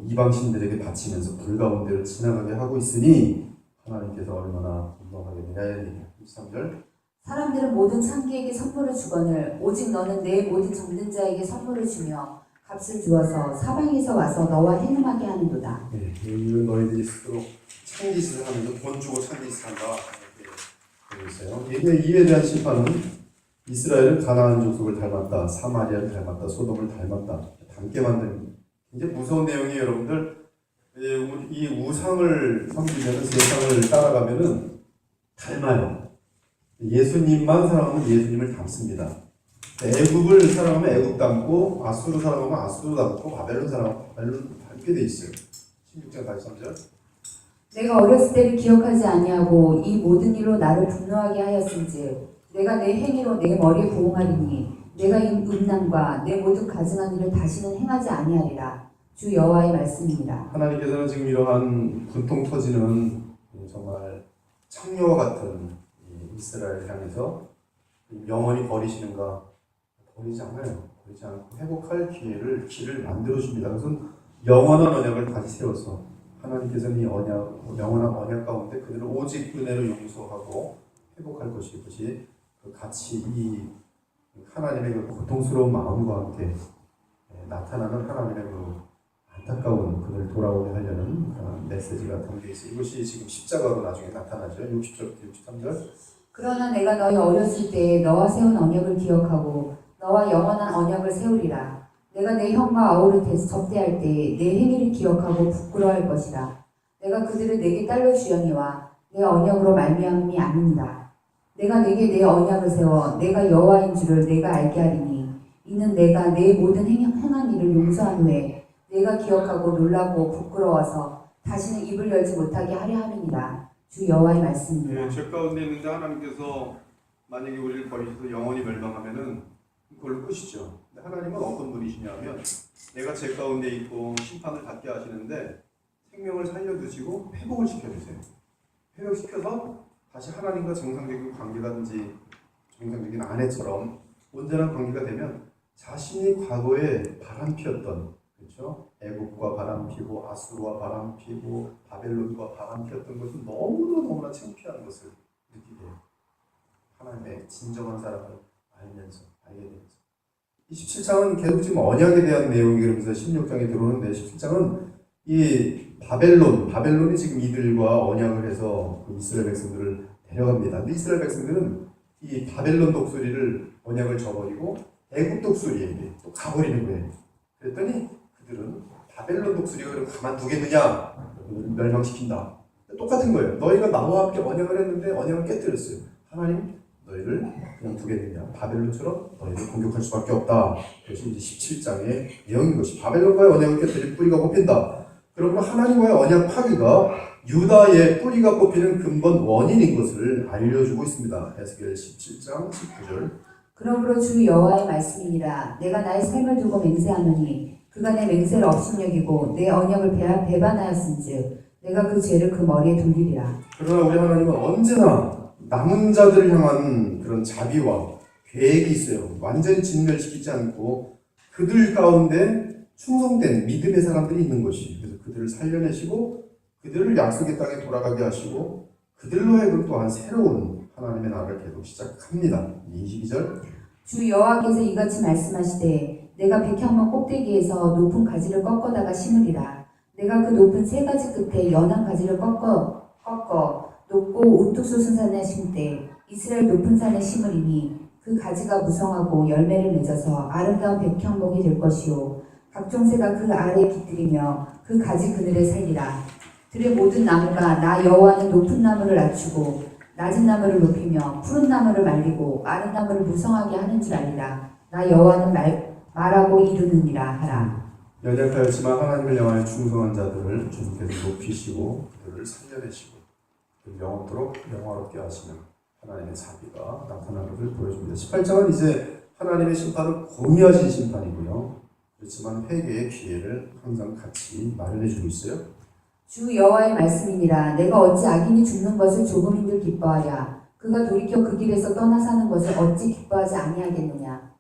이방신들에게 바치면서 불 가운데를 지나가게 하고 있으니 하나님께서 얼마나 분노하겠느냐. 23절. 사람들은 모든 창기에게 선물을 주거늘 오직 너는 내 모든 정든 자에게 선물을 주며 값을 주어서 사방에서 와서 너와 행음하게 하는도다. 네, 이는 너희들이 스스로 창짓을 하면서 돈 주고 창짓을 한다. 이렇게 되어 있어요. 이에 대한 심판은 이스라엘은 가나안 족속을 닮았다, 사마리아를 닮았다, 소돔을 닮았다, 닮게 만든 굉장히 무서운 내용이에요, 여러분들. 이 우상을 섬기면은 세상을 따라가면은 닮아요. 예수님만 사랑하면 예수님을 닮습니다. 애굽을 사랑하면 애굽 닮고 아수르 사랑하면 아수르 닮고 바벨론 사랑하면 바벨론 닮게 돼 있어요. 16장 43절. 내가 어렸을 때를 기억하지 아니하고 이 모든 일로 나를 분노하게 하였은즉 내가 내 행위로 내 머리에 부응하리니 내가 이 음란과 내 모든 가증한 일을 다시는 행하지 아니하리라. 주 여호와의 말씀입니다. 하나님께서는 지금 이러한 분통 터지는 정말 창녀와 같은 이스라엘 향해서 영원히 버리시는가? 버리지 않아요. 그렇지 않고 회복할 길을 만들어 줍니다. 그것은 영원한 언약을 다시 세워서 하나님께서는 이 영원한 언약 가운데 그들을 오직 은혜로 용서하고 회복할 것이 그 같이 이 하나님의 그 고통스러운 마음과 함께 나타나는 하나님의 그 안타까운 그들 돌아오게 하려는 그런 메시지가 담겨 있어요. 이것이 지금 십자가로 나중에 나타나죠. 60절부터 63절. 그러나 내가 너희 어렸을 때 너와 세운 언약을 기억하고 너와 영원한 언약을 세우리라. 내가 내 형과 아우를 접대할 때 내 행위를 기억하고 부끄러워할 것이라. 내가 그들을 내게 딸로 주려니와 내 언약으로 말미암음이 아니니라. 내가 내게 내 언약을 세워 내가 여호와인 줄을 내가 알게 하리니 이는 내가 내 모든 행한 일을 용서한 후에 내가 기억하고 놀라고 부끄러워서 다시는 입을 열지 못하게 하려 함이니라. 주 여호와의 말씀입니다. 죄 가운데 있는데 하나님께서 만약에 우리를 버리셔서 영원히 멸망하면은 그걸로 끝이죠. 근데 하나님은 어떤 분이시냐면 내가 죄 가운데 있고 심판을 받게 하시는데 생명을 살려두시고 회복을 시켜주세요. 회복시켜서 다시 하나님과 정상적인 관계라든지 정상적인 아내처럼 온전한 관계가 되면 자신이 과거에 바람피웠던, 그렇죠? 애국과 바람피고 아수르와 바람피고 바벨론과 바람피웠던 것은 너무나 창피한 것을 느끼게 해요. 하나님의 진정한 사랑을 알게 되면서 27장은 계속 지금 언약에 대한 내용이 그러면서 16장에 들어오는데 17장은 이 바벨론이 지금 이들과 언약을 해서 그 이스라엘 백성들을 데려갑니다. 근데 이스라엘 백성들은 이 바벨론 독수리를 언약을 저버리고 애국 독수리에게 또 가버리는 거예요. 그랬더니 그들은 바벨론 독수리가 그럼 가만두겠느냐? 멸망시킨다. 똑같은 거예요. 너희가 나와 함께 언약을 했는데 언약을 깨뜨렸어요. 하나님 너희를 그냥 두겠느냐? 바벨론처럼 너희를 공격할 수밖에 없다. 그것이 이제 17장의 내용인 것이 바벨론과의 언약을 깨뜨린 뿌리가 뽑힌다. 그러므로 하나님과의 언약 파기가 유다의 뿌리가 뽑히는 근본 원인인 것을 알려주고 있습니다. 에스겔 17장 19절. 그러므로 주 여호와의 말씀이니라. 내가 나의 삶을 두고 맹세하노니 그가 내 맹세를 업신여기고 내 언약을 배반하였은즉 내가 그 죄를 그 머리에 돌리리라. 그러나 우리 하나님은 언제나 남은 자들을 향한 그런 자비와 계획이 있어요. 완전히 진멸시키지 않고 그들 가운데 충성된 믿음의 사람들이 있는 것이, 그래서 그들을 살려내시고 그들을 약속의 땅에 돌아가게 하시고 그들로 하여금 또한 새로운 하나님의 나라를 계속 시작합니다. 22절. 주 여호와께서 이같이 말씀하시되 내가 백향목 꼭대기에서 높은 가지를 꺾어다가 심으리라. 내가 그 높은 세 가지 끝에 연한 가지를 꺾어 높고 우뚝 솟은 산에 심되 이스라엘 높은 산에 심으리니 그 가지가 무성하고 열매를 맺어서 아름다운 백향목이 될 것이요 각종 새가 그 아래에 깃들이며 그 가지 그늘에 살리라. 들의 모든 나무가 나 여호와는 높은 나무를 낮추고 낮은 나무를 높이며 푸른 나무를 말리고 마른 나무를 무성하게 하는 줄 알리라. 나 여호와는 말하고 이루느니라 하라. 연약하였지만 하나님을 향하여 충성한 자들을 주님께서 높이시고 그들을 살려내시고 영원토록 영화롭게 하시는 하나님의 자비가 나타나는 것을 보여줍니다. 18장은 이제 하나님의 심판은 공의하신 심판이고요. 그렇지만 회개의 기회를 항상 같이 마련해주고 있어요. 주 여호와의 말씀이니라. 내가 어찌 악인이 죽는 것을 조금인들 기뻐하랴. 그가 돌이켜 그 길에서 떠나 사는 것을 어찌 기뻐하지 아니하겠느냐.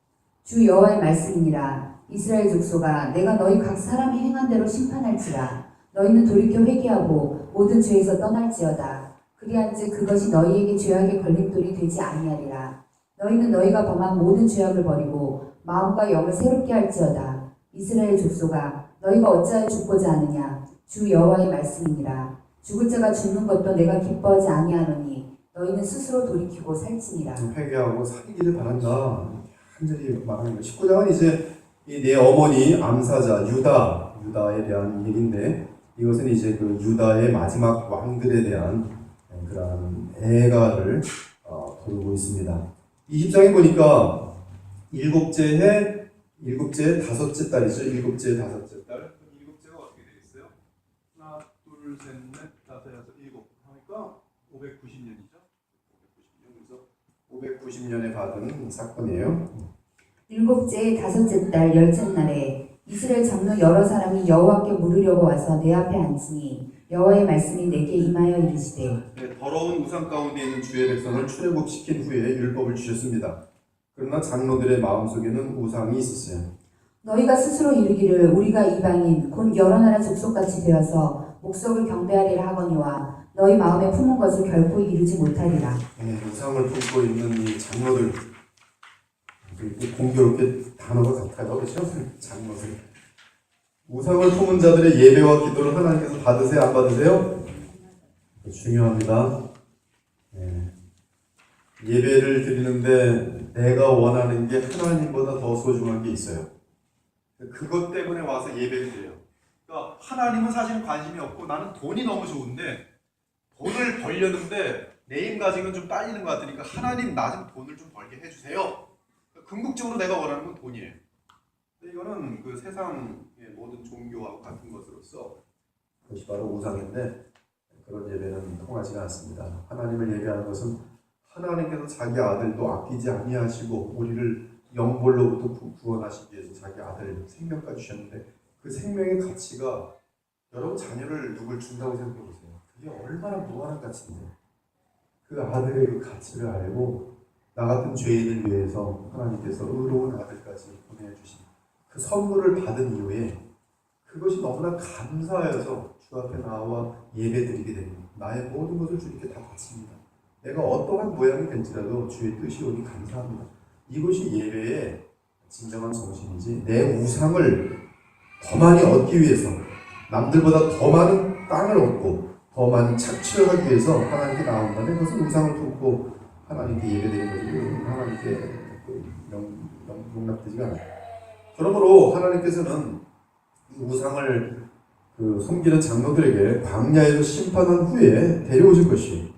주 여호와의 말씀이니라. 이스라엘 족속아 내가 너희 각 사람이 행한 대로 심판할지라. 너희는 돌이켜 회개하고 모든 죄에서 떠날지어다. 그리한즉 그것이 너희에게 죄악의 걸림돌이 되지 아니하리라. 너희는 너희가 범한 모든 죄악을 버리고 마음과 영을 새롭게 할지어다. 이스라엘 족속아 너희가 어찌하여 죽고자 하느냐. 주 여호와의 말씀이니라. 죽을 자가 죽는 것도 내가 기뻐하지 아니하노니 너희는 스스로 돌이키고 살지니라. 회개하고 살기를 바란다. 한절이 말하는 거. 19장은 이제 내 어머니 암사자 유다에 대한 얘기인데 이것은 이제 그 유다의 마지막 왕들에 대한 그런 애가를 부르고 있습니다. 20장에 보니까 일곱째 다섯째 달이죠. 일곱째 다섯째 달. 일곱째가 어떻게 되겠어요? 하나, 둘, 셋, 넷, 다섯, 여섯, 일곱 하니까 590년이죠. 590년에 받은 사건이에요. 일곱째 다섯째 달 열째 날에 이스라엘 장로 여러 사람이 여호와께 물으려고 와서 내 앞에 앉으니 여호와의 말씀이 내게 임하여 이르시되 더러운 우상 가운데 있는 주의 백성을 출애굽시킨 후에 율법을 주셨습니다. 그러나 장로들의 마음속에는 우상이 있었어요. 너희가 스스로 이르기를 우리가 이방인 곧 여러 나라 족속같이 되어서 목석을 경배하리라 하거니와 너희 마음에 품은 것을 결코 이루지 못하리라. 우상을 품고 있는 이 장로들, 공교롭게 단어가 같아요. 그렇죠? 장로들. 우상을 품은 자들의 예배와 기도를 하나님께서 받으세요? 안 받으세요? 중요합니다. 예배를 드리는데 내가 원하는 게 하나님보다 더 소중한 게 있어요. 그것 때문에 와서 예배를 드려요. 그러니까 하나님은 사실 관심이 없고 나는 돈이 너무 좋은데 돈을 벌려는데 내 힘 가지고는 좀 딸리는 것 같으니까 하나님 나 좀 돈을 좀 벌게 해주세요. 궁극적으로 내가 원하는 건 돈이에요. 근데 이거는 그 세상의 모든 종교하고 같은 것으로서 그것이 바로 우상인데 그런 예배는 통하지가 않습니다. 하나님을 예배하는 것은 하나님께서 자기 아들도 아끼지 아니하시고 우리를 영벌로부터 구원하시기 위해서 자기 아들 생명까지 주셨는데 그 생명의 가치가 여러분 자녀를 누굴 준다고 생각해 보세요. 그게 얼마나 무한한 가치인데 그 아들의 그 가치를 알고 나 같은 죄인을 위해서 하나님께서 의로운 아들까지 보내주신 그 선물을 받은 이후에 그것이 너무나 감사해서 주 앞에 나와 예배드리게 됩니다. 나의 모든 것을 주님께 다 바칩니다. 내가 어떠한 모양이 될지라도 주의 뜻이 오니 감사합니다. 이것이 예배의 진정한 정신이지 내 우상을 더 많이 얻기 위해서 남들보다 더 많은 땅을 얻고 더 많은 착취를 하기 위해서 하나님께 나온다면 그것은 우상을 품고 하나님께 예배드리는 것이고 하나님께 용납되지가 않아요. 그러므로 하나님께서는 우상을 섬기는 장로들에게 광야에서 심판한 후에 데려오실 것이에요.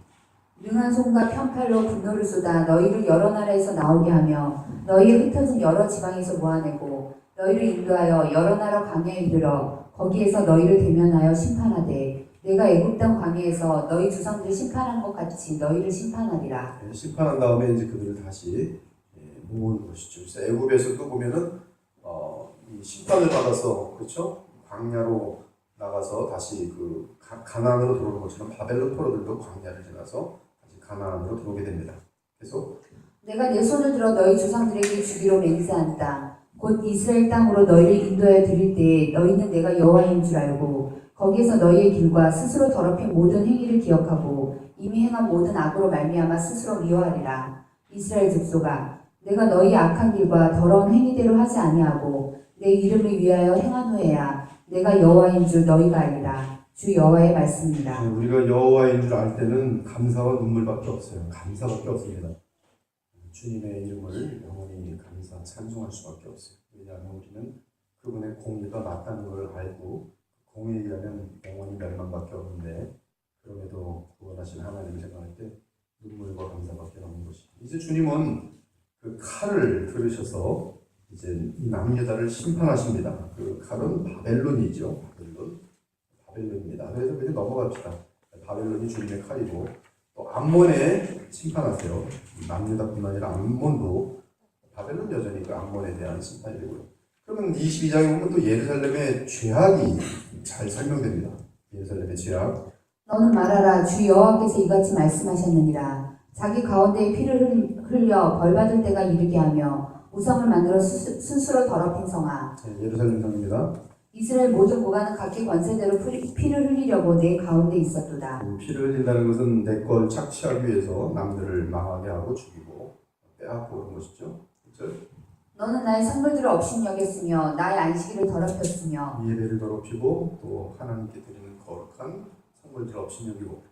능한 손과 편팔로 분노를 쏟아 너희를 여러 나라에서 나오게 하며 너희의 흩어진 여러 지방에서 모아내고 너희를 인도하여 여러 나라 광야에 이르러 거기에서 너희를 대면하여 심판하되 내가 애굽 땅 광야에서 너희 조상들을 심판한 것 같이 너희를 심판하리라. 심판한 다음에 이제 그들을 다시 모으는 것이죠. 그래서 애굽에서도 보면은 이 심판을 받아서 그렇죠? 광야로 나가서 다시 그 가나안으로 들어오는 것처럼 바벨론 포로들도 광야를 지나서 다시 가나안으로 들어오게 됩니다. 그래서 내가 내 손을 들어 너희 조상들에게 주기로 맹세한 땅 곧 이스라엘 땅으로 너희를 인도하여 드릴 때에 너희는 내가 여호와인 줄 알고 거기에서 너희의 길과 스스로 더럽힌 모든 행위를 기억하고 이미 행한 모든 악으로 말미암아 스스로 미워하리라. 이스라엘 족속아 내가 너희 악한 길과 더러운 행위대로 하지 아니하고 내 이름을 위하여 행한 후에야 내가 여호와인 줄 너희가 알리라. 주 여호와의 말씀입니다. 우리가 여호와인 줄 알 때는 감사와 눈물밖에 없어요. 감사밖에 없습니다. 주님의 이름을 영원히 감사, 찬송할 수밖에 없어요. 왜냐하면 우리는 그분의 공의가 맞다는 걸 알고 공의에 의하면 영원히 멸망밖에 없는데 그럼에도 구원하신 하나님을 생각할 때 눈물과 감사밖에 없는 것이죠. 이제 주님은 그 칼을 들으셔서 이제 이 남유다를 심판하십니다. 그 칼은 바벨론이죠. 바벨론입니다. 그래서 그냥 넘어갑시다. 바벨론이 주님의 칼이고 또 암몬에 심판하세요. 남유다뿐만 아니라 암몬도 바벨론 여전히 그 암몬에 대한 심판이 되고요. 그러면 22장에 보면 또 예루살렘의 죄악이 잘 설명됩니다. 예루살렘의 죄악. 너는 말하라. 주 여호와께서 이같이 말씀하셨느니라. 자기 가운데에 피를 흘려 벌받을 때가 이르게 하며 우상을 만들어 스스로 더럽힌 성아. 예루살렘 성입니다. 이스라엘 모든 고관은 각기 권세대로 피를 흘리려고 내 가운데 있었도다. 피를 흘린다는 것은 내 걸 착취하기 위해서 남들을 망하게 하고 죽이고 빼앗고 그런 것이죠. 그렇죠? 너는 나의 성물들을 업신여겼으며 나의 안식일을 더럽혔으며 예배를 더럽히고 또 하나님께 드리는 거룩한 성물들을 업신여기고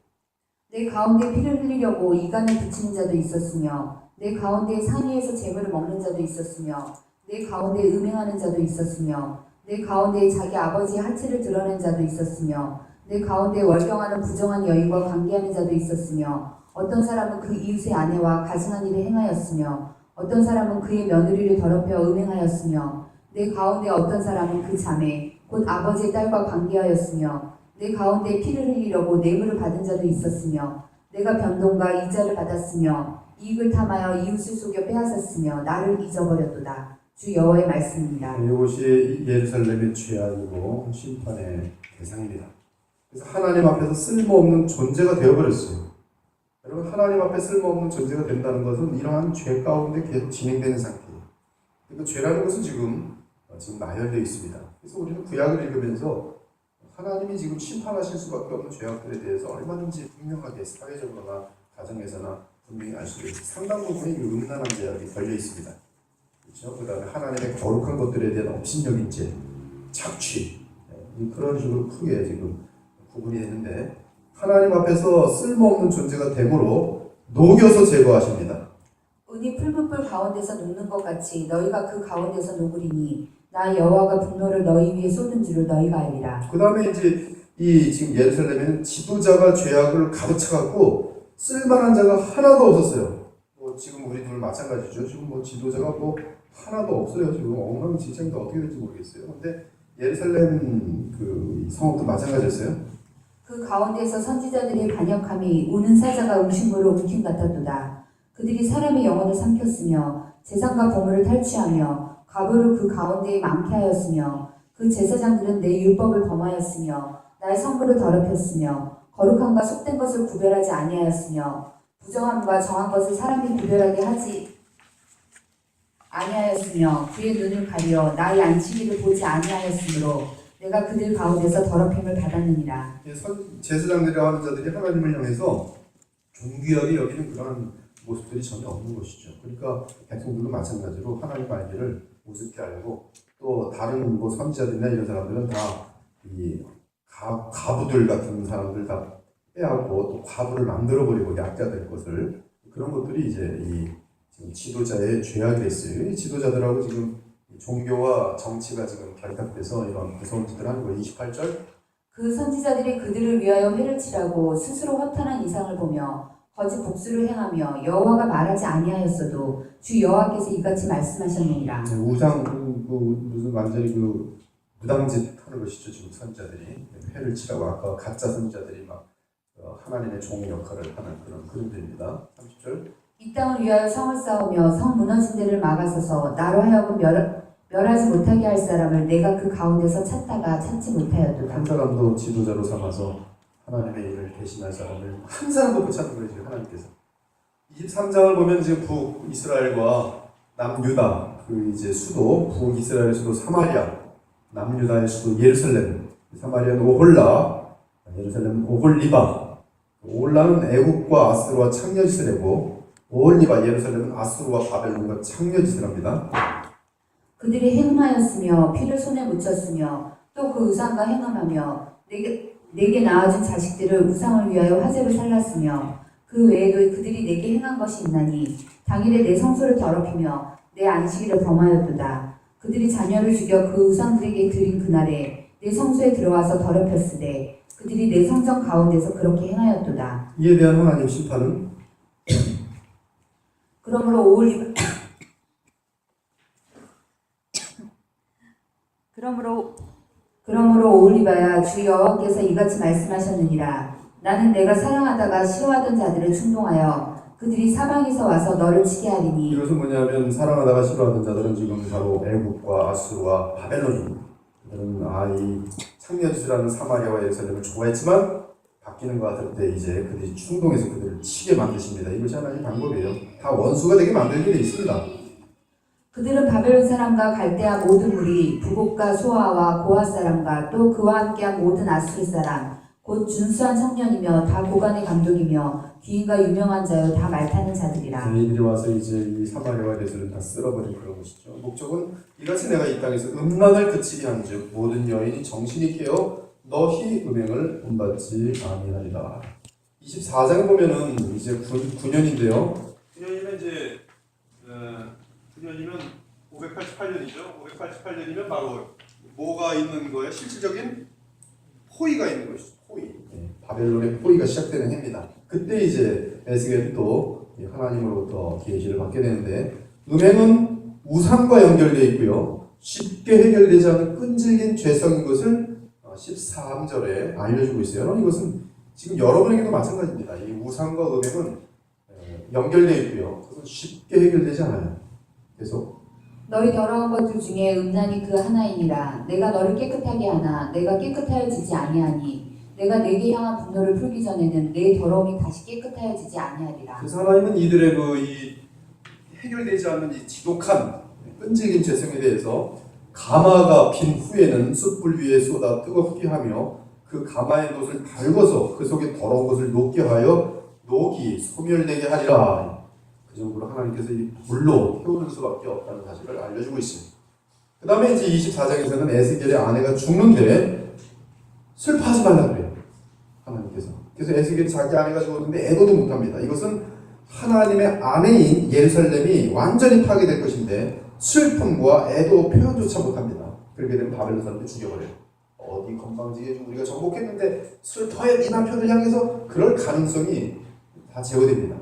내 가운데 피를 흘리려고 이간을 붙이는 자도 있었으며 내 가운데 산위에서 재물을 먹는 자도 있었으며 내 가운데 음행하는 자도 있었으며 내 가운데 자기 아버지의 하체를 드러낸 자도 있었으며 내 가운데 월경하는 부정한 여인과 관계하는 자도 있었으며 어떤 사람은 그 이웃의 아내와 가증한 일을 행하였으며 어떤 사람은 그의 며느리를 더럽혀 음행하였으며 내 가운데 어떤 사람은 그 자매 곧 아버지의 딸과 관계하였으며 내 가운데 피를 흘리려고 뇌물을 받은 자도 있었으며 내가 변동과 이자를 받았으며 이익을 탐하여 이웃을 속여 빼앗았으며 나를 잊어버렸도다. 주 여호와의 말씀입니다. 이것이 예루살렘의 죄악이고 심판의 대상입니다. 그래서 하나님 앞에서 쓸모없는 존재가 되어버렸어요. 여러분 여러분 하나님 앞에 쓸모없는 존재가 된다는 것은 이러한 죄 가운데 계속 진행되는 상태예요. 그러니까 죄라는 것은 지금 나열되어 있습니다. 그래서 우리는 구약을 읽으면서 하나님이 지금 심판하실 수밖에 없는 죄악들에 대해서 얼마든지 분명하게 사회적으로나 가정에서나 분명히 알 수 있어요. 상당 부분이 음란한 죄악이 걸려 있습니다. 그렇죠? 그 다음에 하나님의 거룩한 것들에 대한 업신여긴 죄, 착취, 그런 식으로 크게 지금 구분이 되는데 하나님 앞에서 쓸모없는 존재가 되므로 녹여서 제거하십니다. 은이 풀무불 가운데서 녹는 것 같이 너희가 그 가운데서 녹으리니 나 여호와가 분노를 너희 위에 쏟은 줄을 너희가 알리라. 그 다음에 이제 이 지금 예루살렘에는 지도자가 죄악을 가득 차갖고 쓸만한 자가 하나도 없었어요. 뭐 지금 우리들 마찬가지죠. 지금 뭐 지도자가 뭐 하나도 없어요. 지금 엉망진창인데 어떻게 될지 모르겠어요. 근데 예루살렘 그 성읍도 마찬가지였어요. 그 가운데서 선지자들의 반역함이 우는 사자가 음식물을 움킴 같았도다. 그들이 사람의 영혼을 삼켰으며 재산과 보물을 탈취하며 과부를 그 가운데에 많게 하였으며 그 제사장들은 내 율법을 범하였으며 나의 성부를 더럽혔으며 거룩함과 속된 것을 구별하지 아니하였으며 부정함과 정한 것을 사람이 구별하게 하지 아니하였으며 그의 눈을 가려 나의 안식일을 보지 아니하였으므로 내가 그들 가운데서 더럽힘을 받았느니라. 제사장들이라 하는 자들이 하나님을 향해서 존귀하게 여기는 그런 모습들이 전혀 없는 것이죠. 그러니까 백성들도 마찬가지로 하나님 알기를 우습게 알고 또 다른 뭐 선지자들이나 이런 사람들은 다 이 가부들 같은 사람들 다 빼앗고 또 과부를 만들어 버리고 약자될 것을 그런 것들이 이제 이 지금 지도자의 죄악이 됐어요. 이 지도자들하고 지금 종교와 정치가 지금 결탁돼서 이런 무서운 짓을 하는 거예요. 28절 그 선지자들이 그들을 위하여 회를 치라고 스스로 허탄한 이상을 보며 거짓 복수를 행하며 여호와가 말하지 아니하였어도 주 여호와께서 이같이 말씀하셨느니라. 우상 무슨 완전히 그 무당짓 하는 것이죠. 지금 선지자들이 회를 치라고 아까 가짜 선지자들이 막 하나님의 종 역할을 하는 그런 그림들입니다. 30절 이 땅을 위하여 성을 쌓으며 성 무너진 데를 막아서서 나로 하여금 멸하지 못하게 할 사람을 내가 그 가운데서 찾다가 찾지 못하였도다. 한 사람도 지도자로 삼아서 하나님의 일을 대신할 사람을 한 사람도 못 찾는 거예요. 지금 하나님께서 23장을 보면 지금 북이스라엘과 남유다 그 이제 수도 북이스라엘의 수도 사마리아 남유다의 수도 예루살렘 사마리아는 오홀라 예루살렘은 오홀리바 오홀라는 애국과 아수르와 창녀짓을 하고 오홀리바 예루살렘은 아수르와 바벨론과 창녀짓을 합니다. 그들이 행음하였으며 피를 손에 묻혔으며 또 그 우상과 행음하며 내게 낳아준 자식들을 우상을 위하여 화제를 살랐으며 그 외에도 그들이 내게 행한 것이 있나니 당일에 내 성소를 더럽히며 내 안식일을 범하였도다. 그들이 자녀를 죽여 그 우상들에게 드린 그날에 내 성소에 들어와서 더럽혔으되 그들이 내 성전 가운데서 그렇게 행하였도다. 이에 대한 하나님 심판은 그러므로 오올리바야 주 여호와께서 이같이 말씀하셨느니라. 나는 내가 사랑하다가 싫어하던 자들을 충동하여 그들이 사방에서 와서 너를 치게 하리니. 이것은 뭐냐면 사랑하다가 싫어하던 자들은 지금 바로 애국과 아수르와 바벨론입니다. 그들은 이 창녀짓이라는 사마리아와 예루살렘을 좋아했지만 바뀌는 것 같을 때 이제 그들이 충동해서 그들을 치게 만드십니다. 이것이 하나님의 방법이에요. 다 원수가 되게 만들게 돼 있습니다. 그들은 바벨론 사람과 갈대아 모든 무리, 부곡과 소아와 고아 사람과 또 그와 함께한 모든 아수르 사람, 곧 준수한 청년이며 다 고관의 감독이며 귀인과 유명한 자여 다 말타는 자들이라. 이들이 와서 이제 이 사마리아와 예루살렘을 다 쓸어버린 그런 것이죠. 목적은 이같이 내가 이 땅에서 음란을 그치게 한즉 모든 여인이 정신이 깨어 너희 음행을 본받지 아니하리라. 24장 보면은 이제 9년인데요. 9년이면 이제 9년이면 588년이죠. 588년이면 바로 뭐가 있는 거예요? 실질적인 포위가 있는 것이죠. 포위. 바벨론의 포위가 시작되는 해입니다. 그때 이제 에스겔이 또 하나님으로부터 계시를 받게 되는데 음행은 우상과 연결되어 있고요. 쉽게 해결되지 않는 끈질긴 죄성인 것을 13절에 알려주고 있어요. 이것은 지금 여러분에게도 마찬가지입니다. 이 우상과 음행은 연결되어 있고요. 그것은 쉽게 해결되지 않아요. 계속 너희 더러운 것들 중에 음란이 그 하나이니라. 내가 너를 깨끗하게 하나 내가 깨끗하여지지 아니하니 내가 내게 향한 분노를 풀기 전에는 내 더러움이 다시 깨끗하여지지 아니하리라. 그래서 하나님은 이들의 이 해결되지 않는 이 지독한 끈질긴 죄성에 대해서 가마가 빈 후에는 숯불 위에 쏟아 뜨겁게 하며 그 가마의 돛을 달궈서 그 속에 더러운 것을 녹게 하여 녹이 소멸되게 하리라. 그 정도로 하나님께서 이 불로 태우는 수밖에 없다는 사실을 알려주고 있습니다. 그 다음에 이제 24장에서는 에스겔의 아내가 죽는데 슬퍼하지 말라 그래요. 하나님께서. 그래서 에스겔이 자기 아내가 죽었는데 애도도 못합니다. 이것은 하나님의 아내인 예루살렘이 완전히 파괴될 것인데 슬픔과 애도 표현조차 못합니다. 그렇게 되면 바벨론 사람들이 죽여버려요. 어디 건방지게 우리가 정복했는데 슬퍼해 네 남편을 향해서 그럴 가능성이 다 제거됩니다.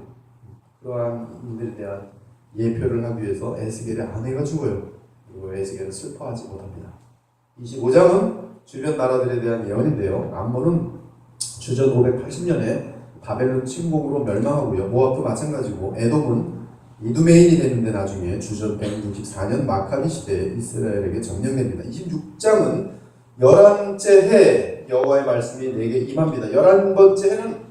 그러한 이들에 대한 예표를 하기 위해서 에스겔의 아내가 죽어요. 그리고 에스겔은 슬퍼하지 못합니다. 25장은 주변 나라들에 대한 예언인데요. 암몬은 주전 580년에 바벨론 침공으로 멸망하고요. 모압도 마찬가지고 에돔은 이두메인이 되는데 나중에 주전 164년 마카비 시대에 이스라엘에게 점령됩니다. 26장은 11째 해 여호와의 말씀이 내게 임합니다. 11번째 해는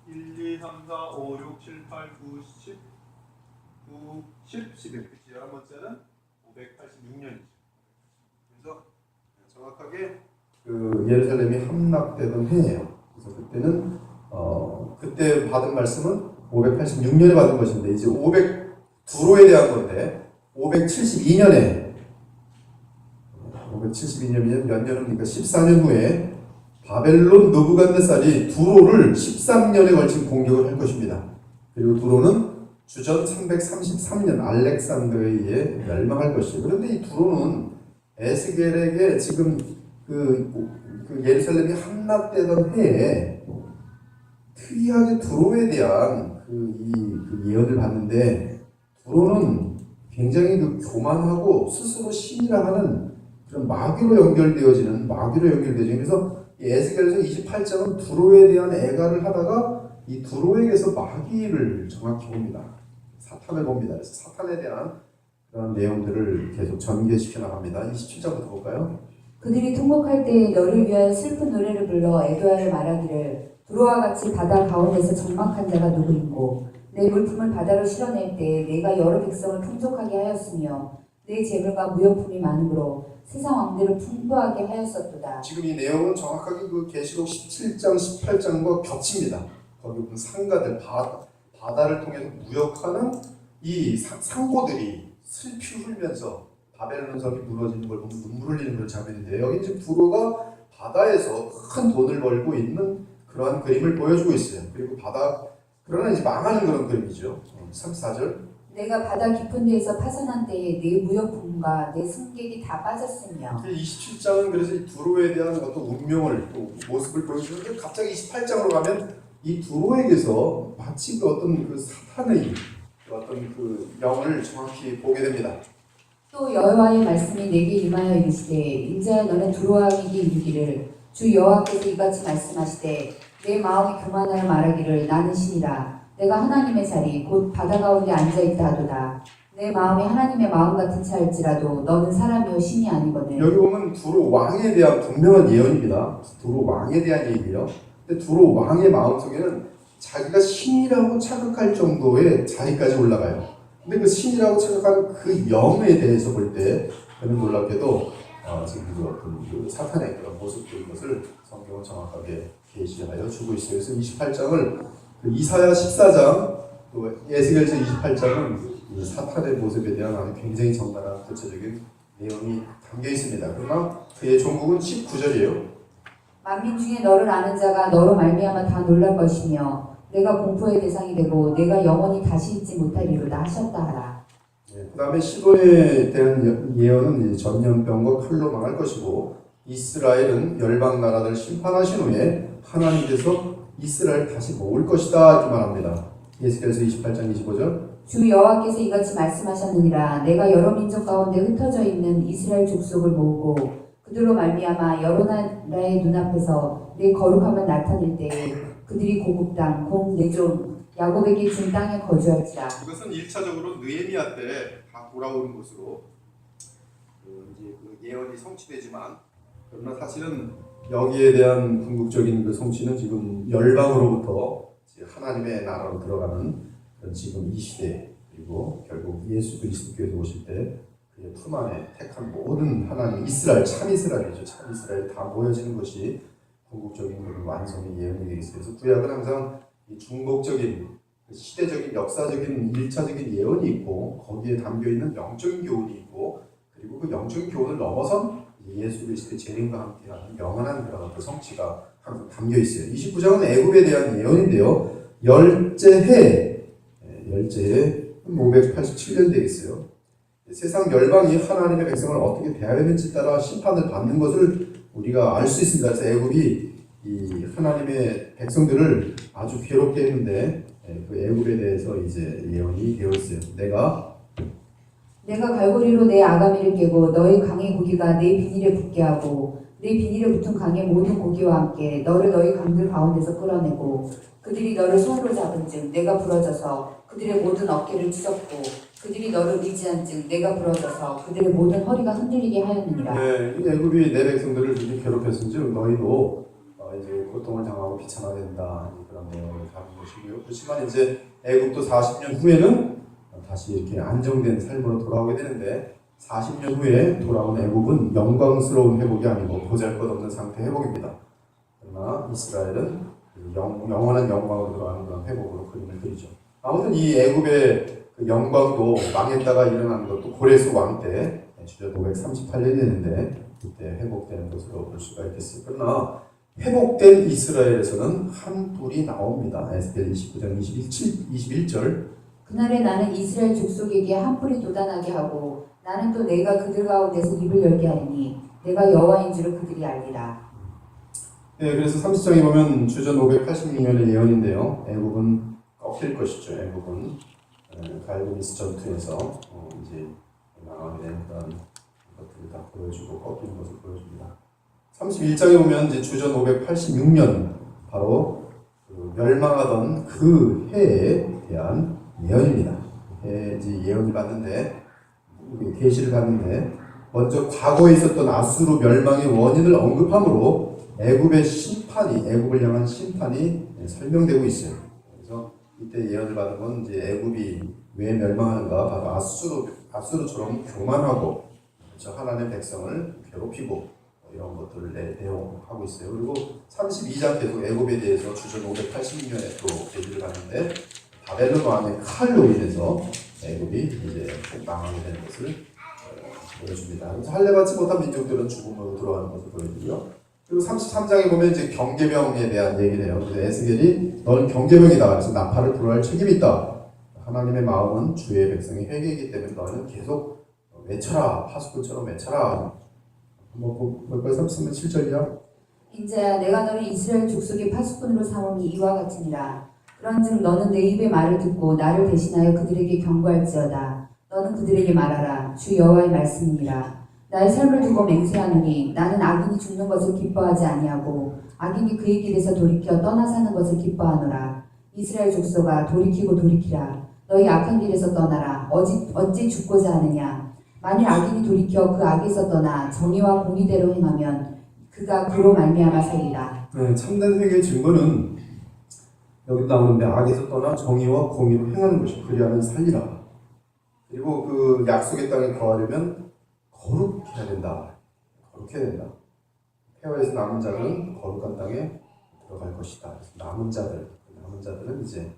1, 2, 3, 4, 5, 6, 7, 8, 9, 10, 9, 10, 11. 11번째는 586년이죠. 그래서 정확하게 그 예루살렘이 함락되던 해예요. 그래서 그때는 그때 받은 말씀은 586년에 받은 것인데 이제 500두로에 대한 건데 572년에 572년이면 몇 년입니까? 14년 후에 바벨론 느부갓네살이 두로를 13년에 걸친 공격을 할 것입니다. 그리고 두로는 주전 333년 알렉산더에 의해 멸망할 것이에요. 그런데 이 두로는 에스겔에게 지금 그 예루살렘이 함락되던 해에 특이하게 두로에 대한 그 예언을 봤는데 두로는 굉장히 교만하고 스스로 신이라 하는 그런 마귀로 연결되어지는 그래서 에스겔서 28장은 두로에 대한 애가를 하다가 이 두로에게서 마귀를 정확히 봅니다. 사탄을 봅니다. 그래서 사탄에 대한 그런 내용들을 계속 전개시켜 나갑니다. 27장부터 볼까요? 그들이 통곡할 때 너를 위하여 슬픈 노래를 불러 애도하여 말하기를 두로와 같이 바다 가운데서 적막한 자가 누구 있고 내 물품을 바다로 실어낼 때 내가 여러 백성을 풍족하게 하였으며 내 재물과 무역품이 많으므로 세상 왕들을 풍부하게 하였었도다. 지금 이 내용은 정확하게 그 계시록 17장, 18장과 겹칩니다. 거기 보면 상가들, 바다를 통해서 무역하는 이 상고들이 슬피 울면서 바벨론 성이 무너지는 걸 보면 눈물 흘리는 그런 장면인데 여기 지금 두로가 바다에서 큰 돈을 벌고 있는 그러한 그림을 보여주고 있어요. 그리고 그러나 이제 망하는 그런 그림이죠. 34절. 내가 바다 깊은 데에서 파산한 때에 내 무역품과 내 승객이 다 빠졌으며 27장은 그래서 이 두로에 대한 어떤 운명을 또 모습을 보여주는데 갑자기 28장으로 가면 이 두로에게서 마치 그 어떤 그 사탄의 어떤 그 영을 정확히 보게 됩니다. 또 여호와의 말씀이 내게 임하여 이르시되 인자야 너는 두로와 왕에게 이르기를 주 여호와께서 이같이 말씀하시되 내 마음이 교만하여 말하기를 나는 신이라 내가 하나님의 자리 곧 바다 가운데 앉아있다 하도다. 내 마음이 하나님의 마음 같은 차일지라도 너는 사람이요 신이 아니거든. 여기 보면 두로 왕에 대한 분명한 예언입니다. 두로 왕에 대한 얘기예요. 근데 두로 왕의 마음속에는 자기가 신이라고 착각할 정도의 자리까지 올라가요. 근데 그 신이라고 착각하는 그 영에 대해서 볼 때 저는 놀랍게도 지금 그 사탄의 그런 모습들인 것을 성경은 정확하게 계시하여 주고 있어요. 그래서 28장을 이사야 14장 또 에스겔서 28장은 이 사탄의 모습에 대한 아주 굉장히 적나라한 구체적인 내용이 담겨 있습니다. 그러나 그의 종국은 19절이에요. 만민 중에 너를 아는 자가 너로 말미암아 다 놀랄 것이며 내가 공포의 대상이 되고 내가 영원히 다시 잊지 못하리로다 하셨다 하라. 그 다음에 시돈에 대한 예언은 전염병과 칼로 망할 것이고 이스라엘은 열방 나라들 심판하신 후에 하나님께서 이스라엘 다시 모을 것이다 이렇게 말합니다. 에스겔서 28장 25절. 주 여호와께서 이같이 말씀하셨느니라 내가 여러 민족 가운데 흩어져 있는 이스라엘 족속을 모으고 그들로 말미암아 여러 나라의 눈앞에서 내 거룩함을 나타낼 때에 그들이 고국당 곧 내종 야곱에게 준 땅에 거주할지라. 이것은 1차적으로 느헤미야 때 다 돌아오는 것으로 이제 그 예언이 성취되지만 그러나 사실은 여기에 대한 궁극적인 그 성취는 지금 열방으로부터 이제 하나님의 나라로 들어가는 그런 지금 이 시대, 그리고 결국 예수 그리스도께서 오실 때 그의 품 안에 택한 모든 하나님 이스라엘, 참 이스라엘이죠. 참 이스라엘 다 모여지는 것이 궁극적인 그런 완성의 예언이 되겠어요. 그래서 구약은 항상 이 중복적인 시대적인 역사적인 일차적인 예언이 있고 거기에 담겨있는 영적인 교훈이 있고 그리고 그 영적인 교훈을 넘어선 예수 그리스도의 재림과 함께하는 영원한 그런 그 성취가 항상 담겨 있어요. 29장은 애굽에 대한 예언인데요. 열째해 587년 되겠어요. 세상 열방이 하나님의 백성을 어떻게 대하였는지 따라 심판을 받는 것을 우리가 알 수 있습니다. 그래서 애굽이 이 하나님의 백성들을 아주 괴롭게 했는데 그 애굽에 대해서 이제 예언이 되어 있어요. 내가 갈고리로 내 아가미를 깨고 너희 강의 고기가 내 비닐에 붙게 하고 내 비닐에 붙은 강의 모든 고기와 함께 너를 너희 강들 가운데서 끌어내고 그들이 너를 손으로 잡은즉 내가 부러져서 그들의 모든 어깨를 찢었고 그들이 너를 의지한즉 내가 부러져서 그들의 모든 허리가 흔들리게 하였느니라. 네, 이 애굽이 내 백성들을 이렇게 괴롭혔은즉 너희도 이제 고통을 당하고 비참하게 된다 그런 내용을 담은 것이고요. 그렇지만 이제 애굽도 40년 후에는 다시 이렇게 안정된 삶으로 돌아오게 되는데 40년 후에 돌아온 애굽은 영광스러운 회복이 아니고 보잘것없는 상태 회복입니다. 그러나 이스라엘은 영원한 영광으로 돌아가는 그런 회복으로 그림을 그리죠. 아무튼 이 애굽의 그 영광도 망했다가 일어나는 것도 고레스 왕 때 주전 538년이 되는데 그때 회복되는 것으로 볼 수가 있겠어요. 그러나 회복된 이스라엘에서는 한 뿔이 나옵니다. 에스겔 29장 21절 그날에 나는 이스라엘 족속에게 한 뿔이 돋아나게 하고 나는 또 내가 그들 가운데서 입을 열게 하리니 내가 여호와인 줄을 그들이 알리라. 네, 그래서 30장에 보면 주전 586년의 예언인데요. 애굽은 꺾일 것이죠. 애굽은 갈그미스 전투에서 이제 망하게 된 그런 것들을 다 보여주고 꺾이는 것을 보여줍니다. 31장에 보면 이제 주전 586년 바로 그 멸망하던 그 해에 대한 예언입니다. 이제 예언을 받는데 계시를 받는데 먼저 과거에 있었던 아수르 멸망의 원인을 언급함으로 애굽의 심판이 애굽을 향한 심판이 설명되고 있어요. 그래서 이때 예언을 받은 건 이제 애굽이 왜 멸망하는가 바로 아수르처럼 교만하고 그렇죠? 하나님의 백성을 괴롭히고 이런 것들을 내용하고 있어요. 그리고 32장 계속 애굽에 대해서 주전 586년에 또 계시를 받는데 바벨론 왕의 칼로 인해서 애굽이 이제 망하게 되는 것을 보여줍니다. 그래서 할례받지 못한 민족들은 죽음으로 들어가는 것을 보여주고요. 그리고 33장에 보면 이제 경계병에 대한 얘기를 해요. 그래서 에스겔이 너는 경계병이다. 그래서 나팔을 불어할 책임이 있다. 하나님의 마음은 주의 백성이 회개이기 때문에 너는 계속 외쳐라. 파수꾼처럼 외쳐라. 한번 볼까요? 37절이야. 인자야 내가 너를 이스라엘 족속의 파수꾼으로 삼음이 이와 같으니라. 그런즉 너는 내 입의 말을 듣고 나를 대신하여 그들에게 경고할지어다. 너는 그들에게 말하라. 주 여호와의 말씀이니라. 나의 삶을 두고 맹세하노니 나는 악인이 죽는 것을 기뻐하지 아니하고 악인이 그의 길에서 돌이켜 떠나 사는 것을 기뻐하노라. 이스라엘 족속아 돌이키고 돌이키라. 너희 악한 길에서 떠나라. 어찌 죽고자 하느냐. 만일 악인이 돌이켜 그 악에서 떠나 정의와 공의대로 행하면 그가 그로 말미암아 살리라. 네, 참된 회개의 증거는 여기 나오는데 악에서 떠나 정의와 공의로 행하는 것이 그리하면 살리라. 그리고 그 약속의 땅에 거하려면 거룩해야 된다. 거룩해야 된다. 폐허에서 남은 자들은 거룩한 땅에 들어갈 것이다. 남은 자들은 이제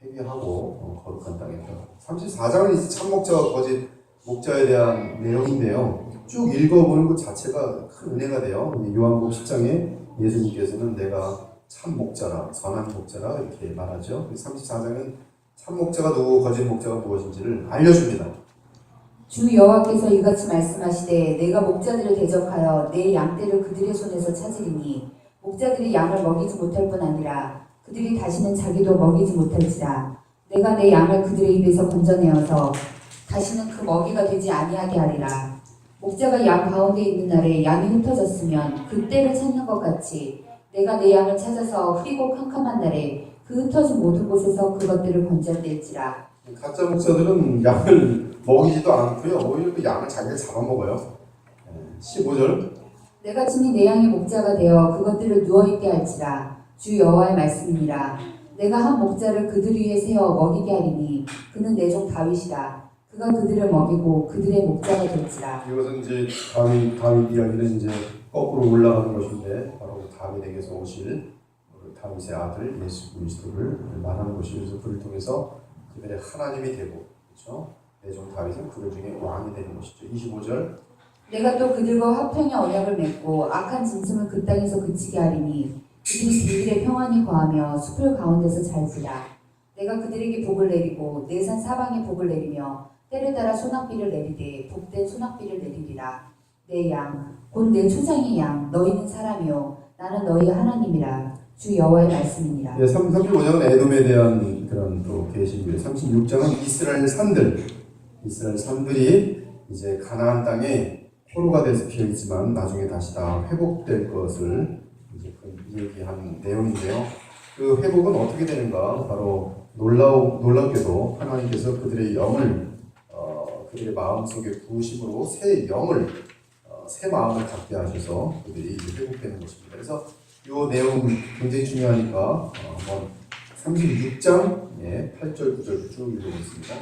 회개하고 거룩한 땅에 들어가고. 34장은 이제 참목자와 거짓 목자에 대한 내용인데요. 쭉 읽어보는 것 자체가 큰 은혜가 돼요. 요한복음 10장에 예수님께서는 내가 참 목자라, 선한 목자라 이렇게 말하죠. 34장은 참 목자가 누구고 거짓 목자가 무엇인지를 알려줍니다. 주 여호와께서 이같이 말씀하시되 내가 목자들을 대적하여 내 양떼를 그들의 손에서 찾으리니 목자들이 양을 먹이지 못할 뿐 아니라 그들이 다시는 자기도 먹이지 못할지라. 내가 내 양을 그들의 입에서 건져내어서 다시는 그 먹이가 되지 아니하게 하리라. 목자가 양 가운데 있는 날에 양이 흩어졌으면 그 때를 찾는 것 같이 내가 내 양을 찾아서 흐리고 캄캄한 날에 그 흩어진 모든 곳에서 그것들을 건져낼지라. 가짜 목자들은 양을 먹이지도 않고요. 오히려 그 양을 자기가 잡아먹어요. 15절 내가 친히 내 양의 목자가 되어 그것들을 누워있게 할지라. 주 여호와의 말씀이니라. 내가 한 목자를 그들 위에 세워 먹이게 하리니 그는 내 종 다윗이라. 그가 그들을 먹이고 그들의 목자가 될지라. 이것은 이제 다윗 이야기는 이제 거꾸로 올라가는 것인데 바로 다윗에게서 오실 다윗의 아들 예수 그리스도를 말하는 것이, 그래서 그를 통해서 그들의 하나님이 되고, 그렇죠? 내 종 다윗은 그들 중에 왕이 되는 것이죠. 25절. 내가 또 그들과 화평의 언약을 맺고 악한 짐승을 그 땅에서 그치게 하리니 그들이 비밀의 평안이 거하며 숲을 가운데서 잘지라. 내가 그들에게 복을 내리고 내 산 사방에 복을 내리며 때를 따라 소낙비를 내리되 복된 소낙비를 내리리라. 내 양 곧 내 초장의 양 너희는 사람이요 나는 너희 하나님이라. 주 여호와의 말씀이니라. 35장은 에돔에 대한 그런 또 계시고요. 36장은 이스라엘 산들이 이제 가나안 땅에 포로가 돼서 피어 있지만 나중에 다시 다 회복될 것을 이제 얘기한 내용인데요. 그 회복은 어떻게 되는가? 바로 놀랍게도 하나님께서 그들의 영을 그들의 마음 속에 부으심으로 새 마음을 갖게 하셔서 그들이 이제 회복되는 것입니다. 그래서 이 내용 굉장히 중요하니까 한번 36장 8절 9절 쭉 읽어보겠습니다.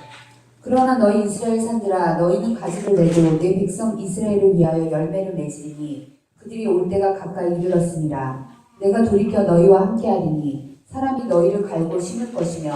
그러나 너희 이스라엘 산들아 너희는 가지를 내고 내 백성 이스라엘을 위하여 열매를 맺으리니 그들이 올 때가 가까이 이르렀습니다. 내가 돌이켜 너희와 함께하리니 사람이 너희를 갈고 심을 것이며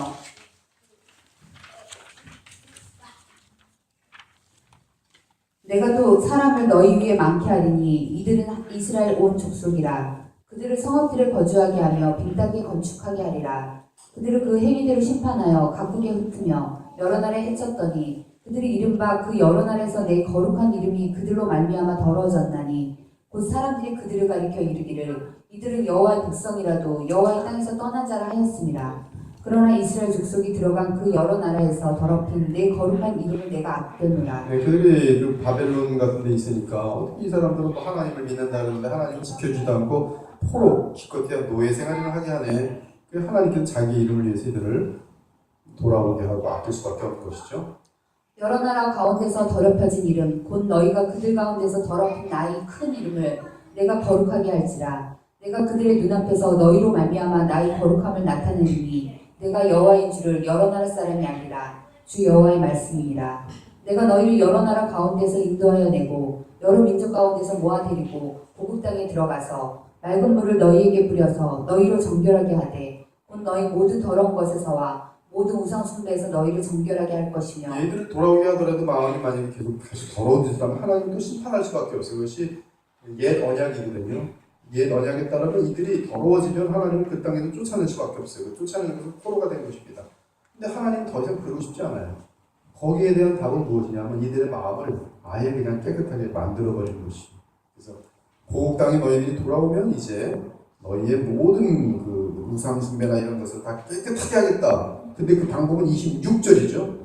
내가 또 사람을 너희 위에 많게 하리니 이들은 이스라엘 온 족속이라. 그들을 성읍들에 거주하게 하며 빈땅에 건축하게 하리라. 그들을 그 행위대로 심판하여 각국에 흩으며 여러 나라에 해쳤더니 그들이 이른바 그 여러 나라에서 내 거룩한 이름이 그들로 말미암아 더러워졌나니 곧 사람들이 그들을 가리켜 이르기를 이들은 여호와의 백성이라도 여호와의 땅에서 떠난 자라 하였습니다. 그러나 이스라엘 족속이 들어간 그 여러 나라에서 더럽힌 내 거룩한 이름을 내가 아꼈노라. 그들이 그 바벨론 같은 데 있으니까 어떻게 이 사람들은 또 하나님을 믿는다는데 하나님을 지켜주지도 않고 포로 기껏해야 노예 생활을 하게 하네. 그 하나님께서 자기 이름을 위해서 이들을 돌아오게 하고 아낄 수밖에 없는 것이죠. 여러 나라 가운데서 더럽혀진 이름 곧 너희가 그들 가운데서 더럽힌 나의 큰 이름을 내가 거룩하게 할지라. 내가 그들의 눈앞에서 너희로 말미암아 나의 거룩함을 나타내리니 내가 여호와인 줄을 여러 나라 사람이 아니라 주 여호와의 말씀이니라. 내가 너희를 여러 나라 가운데서 인도하여 내고 여러 민족 가운데서 모아 데리고 고국 땅에 들어가서 맑은 물을 너희에게 뿌려서 너희로 정결하게 하되 곧 너희 모든 더러운 것에서와 모든 우상 숭배에서 너희를 정결하게 할 것이며 얘들을 돌아오게 하더라도 마음이 만약에 계속 다시 더러운 짓을 하면 하나님도 심판할 수밖에 없어요. 그것이 옛 언약이거든요. 옛 언약에 따르면 이들이 더러워지면 하나님은 그 땅에서 쫓아낼 수밖에 없어요. 쫓아내는 것은 포로가 된 것입니다. 근데 하나님은 더 이상 그러고 싶지 않아요. 거기에 대한 답은 무엇이냐면 이들의 마음을 아예 그냥 깨끗하게 만들어버리는 것이죠. 그래서 고국 땅에 너희들이 돌아오면 이제 너희의 모든 그 우상 숭배나 이런 것을 다 깨끗하게 하겠다. 근데 그 방법은 26절이죠.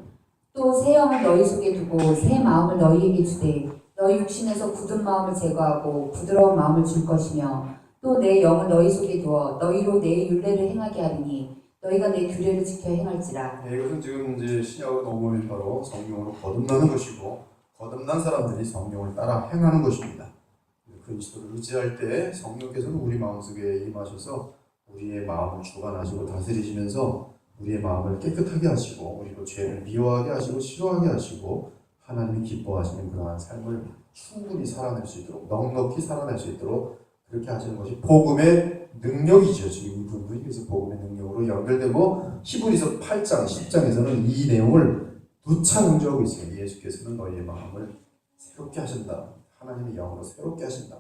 또 새 영을 너희 속에 두고 새 마음을 너희에게 주되 너희 육신에서 굳은 마음을 제거하고 부드러운 마음을 줄 것이며 또 내 영을 너희 속에 두어 너희로 내 율례를 행하게 하리니 너희가 내 규례를 지켜 행할지라. 이것은 지금 이제 신약으로 넘어오면 바로 성령으로 거듭나는 것이고 거듭난 사람들이 성령을 따라 행하는 것입니다. 그리스도를 의지할 때 성령께서는 우리 마음속에 임하셔서 우리의 마음을 주관하시고 다스리시면서 우리의 마음을 깨끗하게 하시고 우리로 죄를 미워하게 하시고 싫어하게 하시고 하나님이 기뻐하시는 그러한 삶을 충분히 살아낼 수 있도록 넉넉히 살아낼 수 있도록 그렇게 하시는 것이 복음의 능력이죠. 지금 이 부분이 그래서 복음의 능력으로 연결되고 히브리서 8장 10장에서는 이 내용을 누차 강조하고 있어요. 예수께서는 너희의 마음을 새롭게 하신다. 하나님의 영으로 새롭게 하신다.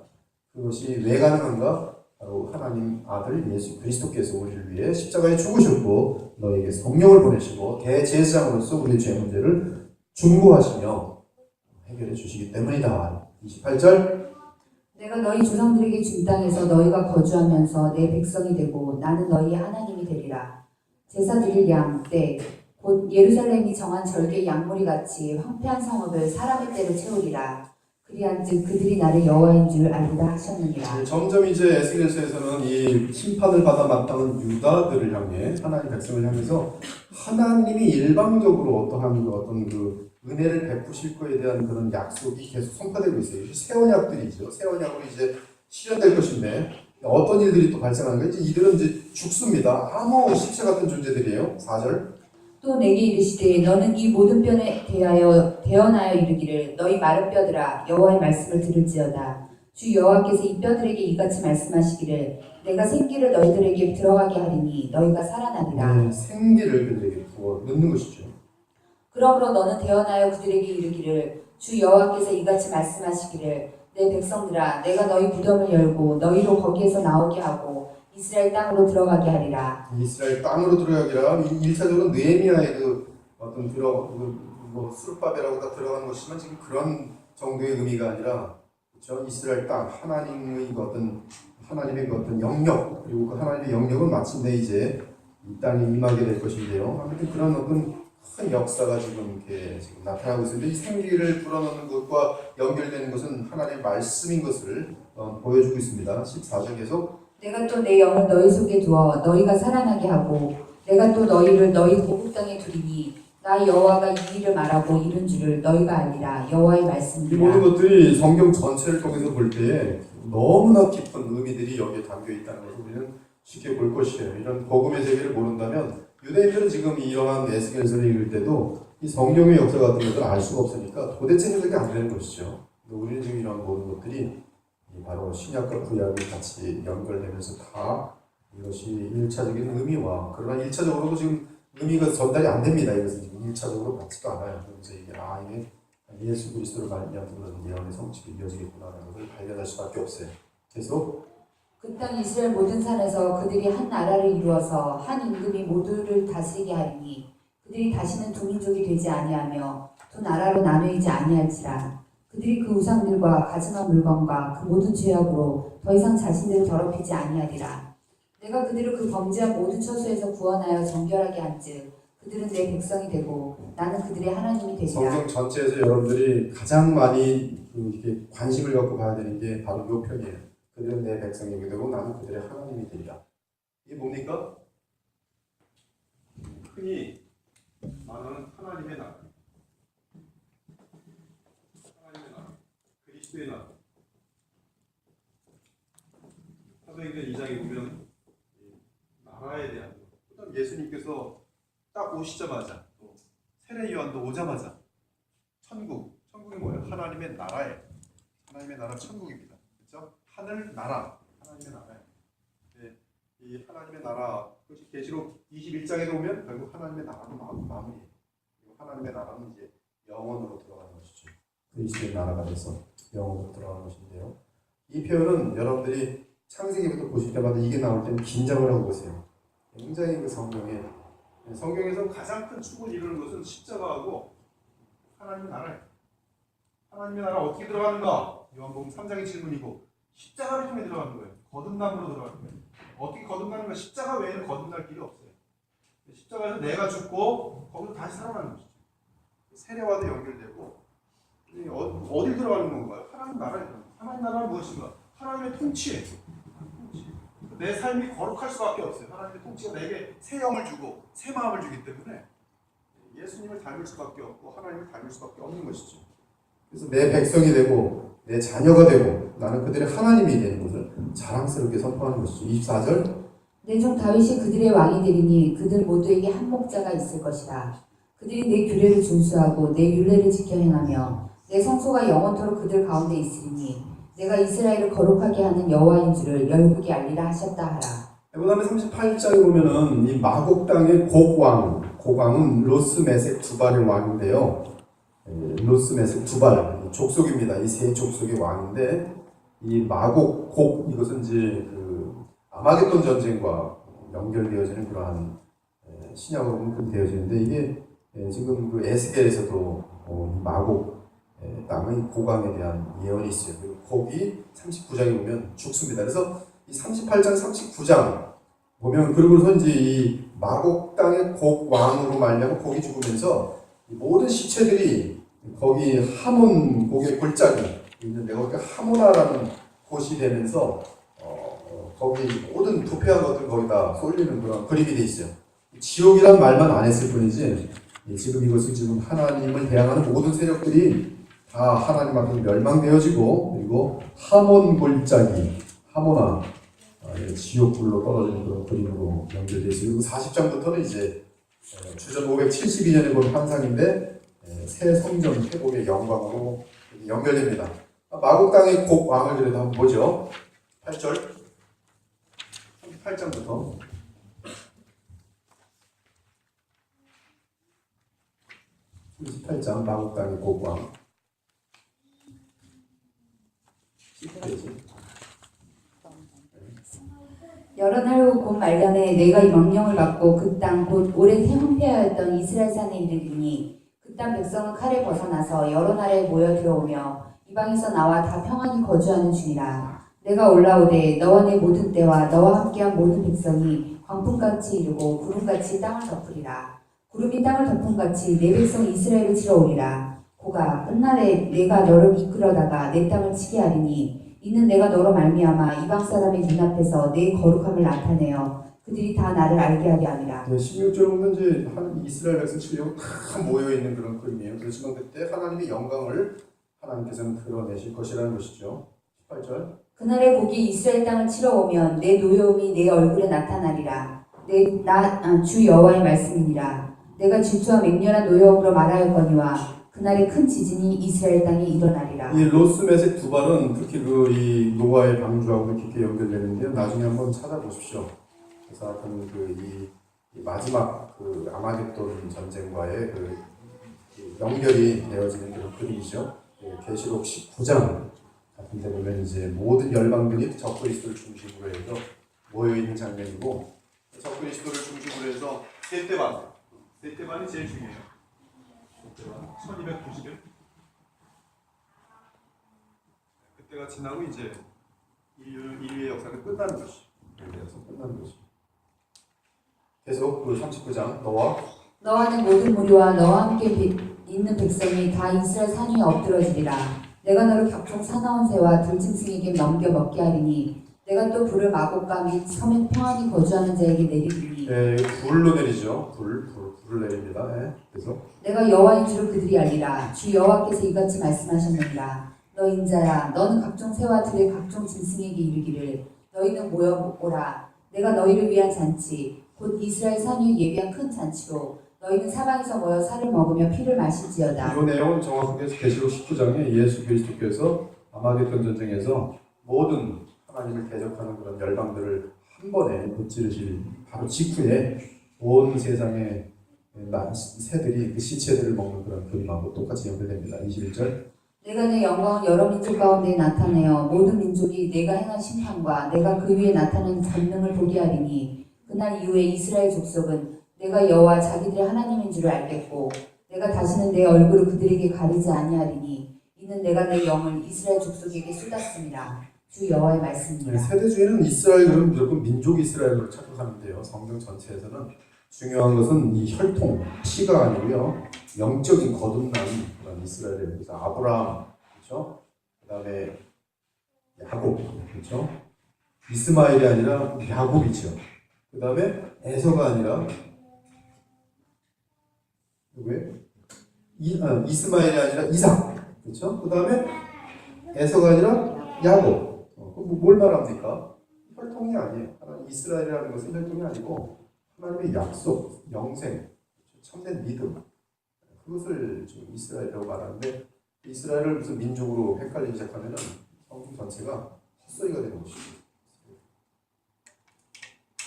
그것이 왜 가능한가? 바로 하나님 아들 예수 그리스도께서 우리를 위해 십자가에 죽으셨고 너희에게 성령을 보내시고 대제사장으로서 우리의 죄 문제를 중보하시며 해결해 주시기 때문이다. 28절 내가 너희 조상들에게 준 땅에서 너희가 거주하면서 내 백성이 되고 나는 너희의 하나님이 되리라. 제사 드릴 양 때 곧 예루살렘이 정한 절개 양무리 같이 황폐한 성읍을 사람의 때로 채우리라. 그리한즉 그들이 나를 여호와인 줄 알리라 하셨느니라. 점점 이제 에스겔서에서는 이 심판을 받아 마땅한 유다들을 향해 하나님 백성을 향해서 하나님이 일방적으로 어떤 그 은혜를 베푸실 거에 대한 그런 약속이 계속 선포되고 있어요. 새 언약들이죠. 새 언약으로 이제 실현될 것인데 어떤 일들이 또 발생하는 거예요? 이들은 이제 죽습니다. 아무 십체 같은 존재들이에요. 4절. 또 내게 이르시되 너는 이 모든 뼈에 대하여 대언하여 이르기를 너희 마른 뼈들아 여호와의 말씀을 들을지어다. 주 여호와께서 이 뼈들에게 이같이 말씀하시기를 내가 생기를 너희들에게 들어가게 하리니 너희가 살아나리라. 네, 생기를 그들에게 부어 넣는 것이죠. 그러므로 너는 대언하여 그들에게 이르기를 주 여호와께서 이같이 말씀하시기를 내 백성들아 내가 너희 무덤을 열고 너희로 거기에서 나오게 하고 이스라엘 땅으로 들어가게 하리라. 이스라엘 땅으로 들어가기라. 1차적으로 느헤미야의 그 어떤 뭐 스룹바벨하고 다 들어가는 것이지만 지금 그런 정도의 의미가 아니라 그렇죠? 이스라엘 땅 하나님의 그 어떤 하나님의 그 어떤 영역 그리고 그 하나님의 영역은 마침내 이제 이 땅에 임하게 될 것인데요. 아무튼 그런 어떤 큰 역사가 지금 이렇게 지금 나타나고 있습니다. 이 생기를 불어넣는 것과 연결되는 것은 하나님의 말씀인 것을 보여주고 있습니다. 14절 계속 내가 또 내 영을 너희 속에 두어 너희가 살아나게 하고 내가 또 너희를 너희 고국 땅에 두리니 나 여호와가 이 일을 말하고 이른 줄을 너희가 알리라. 여호와의 이 모든 말씀이라. 것들이 성경 전체를 통해서 볼 때에 너무나 깊은 의미들이 여기에 담겨 있다는 것을 우리는 쉽게 볼 것이에요. 이런 복음의 세계를 모른다면 유대인들은 지금 이러한 에스겔서를 읽을 때도 이 성경의 역사 같은 것을 알 수가 없으니까 도대체 해석이 안 되는 것이죠. 우리는 지금 이런 모든 것들이 바로 신약과 구약이 같이 연결되면서 다 이것이 1차적인 의미와 그러나 1차적으로도 지금 의미가 전달이 안 됩니다. 이것은 지금 1차적으로 받지도 않아요. 그래서 이게 예수 그리스도를 말미암아 그런 예언의 성취가 이어지겠구나라는 것을 발견할 수밖에 없어요. 계속 그 땅 이스라엘 모든 산에서 그들이 한 나라를 이루어서 한 임금이 모두를 다스리게 하리니 그들이 다시는 두 민족이 되지 아니하며 두 나라로 나누이지 아니할지라. 그들이 그 우상들과 가증한 물건과 그 모든 죄악으로 더 이상 자신들을 더럽히지 아니하리라. 내가 그들을 그 범죄한 모든 처소에서 구원하여 정결하게 한즉 그들은 내 백성이 되고 나는 그들의 하나님이 되리라. 성경 전체에서 여러분들이 가장 많이 이렇게 관심을 갖고 봐야 되는 게 바로 이 편이에요. 그들은 내 백성이 되고 나는 그들의 하나님이 되리라. 이게 뭡니까? 흔히 말하는 하나님의 나라, 하나님의 나라, 그리스도의 나라. 사도행전 2장에 보면 나라에 대한 것, 그다음 예수님께서 딱 오시자마자 또 세례 요한도 오자마자 천국이 뭐예요? 하나님의 나라예요. 하나님의 나라 천국입니다. 그렇죠? 하늘 나라, 하나님의 나라예요. 네, 이 하나님의 나라, 그것이 계시록 21장에 보면 결국 하나님의 나라는 마무리예요. 그리고 하나님의 나라는 이제 영원으로 들어가는 것이죠. 그리스도의 나라가 돼서 영원으로 들어가는 것인데요. 이 표현은 여러분들이 창세기부터 보실 때마다 이게 나올 때는 긴장을 하고 보세요. 굉장히 그 성경에서 가장 큰 축을 이루는 것은 십자가하고 하나님의 나라예요. 하나님의 나라 어떻게 들어가는가? 요한복음 3장의 질문이고 십자가를 통해 들어가는 거예요. 거듭남으로 들어가는 거예요. 어떻게 거듭나는가? 십자가 외에는 거듭날 길이 없어요. 십자가에서 내가 죽고 거기서 다시 살아나는 것이죠. 세례와도 연결되고 어딜 들어가는 건가요? 하나님 나라에 들어가는 거예요. 하나님 나라는 무엇인가? 하나님의 통치예요. 내 삶이 거룩할 수밖에 없어요. 하나님의 통치가 내게 새 영을 주고 새 마음을 주기 때문에 예수님을 닮을 수밖에 없고 하나님을 닮을 수밖에 없는 것이죠. 그래서 내 백성이 되고 내 자녀가 되고 나는 그들의 하나님이 되는 것을 자랑스럽게 선포하는 것이죠. 24절 내 종 다윗이 그들의 왕이 되리니 그들 모두에게 한 목자가 있을 것이다. 그들이 내 규례를 준수하고 내 율례를 지켜 행하며 내 성소가 영원토록 그들 가운데 있으리니 내가 이스라엘을 거룩하게 하는 여호와인 줄을 열국에 알리라 하셨다 하라. 그 다음에 38장에 보면은 이 마곡 땅의 고광은 로스메색 두발의 왕인데요. 로스메색 두발 족속입니다. 이 세 족속의 왕인데 이 마곡 이것은 이제 그 아마겟돈 전쟁과 연결되어지는 그러한 신약으로 언급되어지는데 이게 지금 그 에스겔에서도 마곡 땅의 고강에 대한 예언이 있어요. 그리고 곡이 39장에 보면 죽습니다. 그래서 이 38장, 39장 보면 그러고서 이제 이 마곡 땅의 곡 왕으로 말미암아 곡이 죽으면서 모든 시체들이 거기 하몬 곡의 골짜기 있는데 거기가 하모나라는 곳이 되면서 거기 모든 부패한 것들 거기다 쏠리는 그런 그림이 돼 있어요. 지옥이란 말만 안 했을 뿐이지 지금 이것은 지금 하나님을 대항하는 모든 세력들이 다 하나님 앞에서 멸망되어지고 그리고 하몬 골짜기 하모나 지옥불로 떨어지는 그런 그림으로 연결되어 있어요. 그리고 40장부터는 이제 주전 572년에 본 환상인데 새 성전 회복의 영광으로 연결됩니다. 마곡 땅의 곡 왕을 그래도 한번 보죠. 8절 38장부터 38장 마곡 땅의 곡 왕 10페이지. 여러 날 후 곧 말년에 내가 이 명령을 받고 그 땅 곧 오래 황폐하였던 이스라엘 산에 이르리니 그 땅 백성은 칼에 벗어나서 여러 나라에 모여 들어오며 이방에서 나와 다 평안히 거주하는 중이라. 내가 올라오되 너와 내 모든 때와 너와 함께한 모든 백성이 광풍같이 이르고 구름같이 땅을 덮으리라. 구름이 땅을 덮음같이 내 백성 이스라엘을 치러 오리라. 고가 끝날에 내가 너를 이끌어다가 내 땅을 치게 하리니 이는 내가 너로 말미암아 이방 사람의 눈앞에서 내 거룩함을 나타내어 그들이 다 나를 알게 하게 하리라. 16절 보면 이제 이스라엘 백성 치려고 다 모여 있는 그런 그림이에요. 그렇지만 그때 하나님의 영광을 하나님께서는 드러내실 것이라는 것이죠. 18절. 그날에 곡이 이스라엘 땅을 치러 오면 내 노여움이 내 얼굴에 나타나리라. 주 여호와의 말씀이니라. 내가 질투와 맹렬한 노여움으로 말하였거니와 그날에 큰 지진이 이스라엘 땅에 일어나리라. 이 로스 메섹 두 발은 특히 이 노아의 방주하고 깊게 연결되는데요. 나중에 한번 찾아보십시오. 그래서 하여튼 이 마지막 아마겟돈 전쟁과의 연결이 되어지는 그런 그림이죠. 계시록 19장 같은 데 보면 이제 모든 열방들이 적그리스도를 중심으로 해서 모여 있는 장면이고 적그리스도를 중심으로 해서 세대반이 제일 중요해요. 1290년 그때가 지나고 이제 인류의 역사는 끝나는 것이 그래서 끝나는 것이 계속 39장 너와 내 모든 무리와 너와 함께 있는 백성이 다 이스라엘 산 위에 엎드러지리라. 내가 너를 각종 사나운 새와 들짐승에게 넘겨 먹게 하리니 내가 또 불을 마곡과 및 섬에 평안히 거주하는 자에게 내리리니 불로 내리죠. 불을 내립니다. 그래서 내가 여호와인 줄을 그들이 알리라. 주 여호와께서 이같이 말씀하셨느니라. 너 인자야 너는 각종 새와 들의 각종 짐승에게 이르기를 너희는 모여오라. 내가 너희를 위한 잔치 곧 이스라엘 산 위에 예비한 큰 잔치로 너희는 사방에서 모여 살을 먹으며 피를 마실지어다. 이 내용은 정확하게 계시록 19장에 예수 그리스도께서 아마겟돈 전쟁에서 모든 하나님을 대적하는 그런 열방들을 한 번에 무찌르실 바로 직후에 온 세상의 새들이 그 시체들을 먹는 그런 그림하고 똑같이 연결됩니다. 21절. 내가 내 영광을 여러 민족 가운데 나타내어 모든 민족이 내가 행한 심판과 내가 그 위에 나타난 권능을 보게 하리니 그날 이후에 이스라엘 족속은 내가 여호와 자기들의 하나님인 줄을 알겠고 내가 다시는 내 얼굴을 그들에게 가리지 아니하리니 이는 내가 내 영을 이스라엘 족속에게 쏟았습니다. 주 여호와의 말씀입니다. 세대주의는 이스라엘은 무조건 민족 이스라엘로 착각하는데요. 성경 전체에서는 중요한 것은 이 혈통, 피가 아니고요. 영적인 거듭난 그런 이스라엘에 대해서 아브라함, 그렇죠? 그다음에 야곱, 그렇죠? 이스마엘이 아니라 야곱이죠. 그다음에 에서가 아니라 누구예요? 이스마엘이 아니라 이삭, 그렇죠? 그다음에 에서가 아니라 야곱. 뭘 말합니까? 혈통이 아니에요. 하나님 이스라엘이라는 것은 혈통이 아니고 하나님의 약속, 영생, 참된 믿음 그것을 지금 이스라엘이라고 말하는데 이스라엘을 무슨 민족으로 헷갈리기 시작하면은 성경 전체가 헛소리가 되는 것입니다.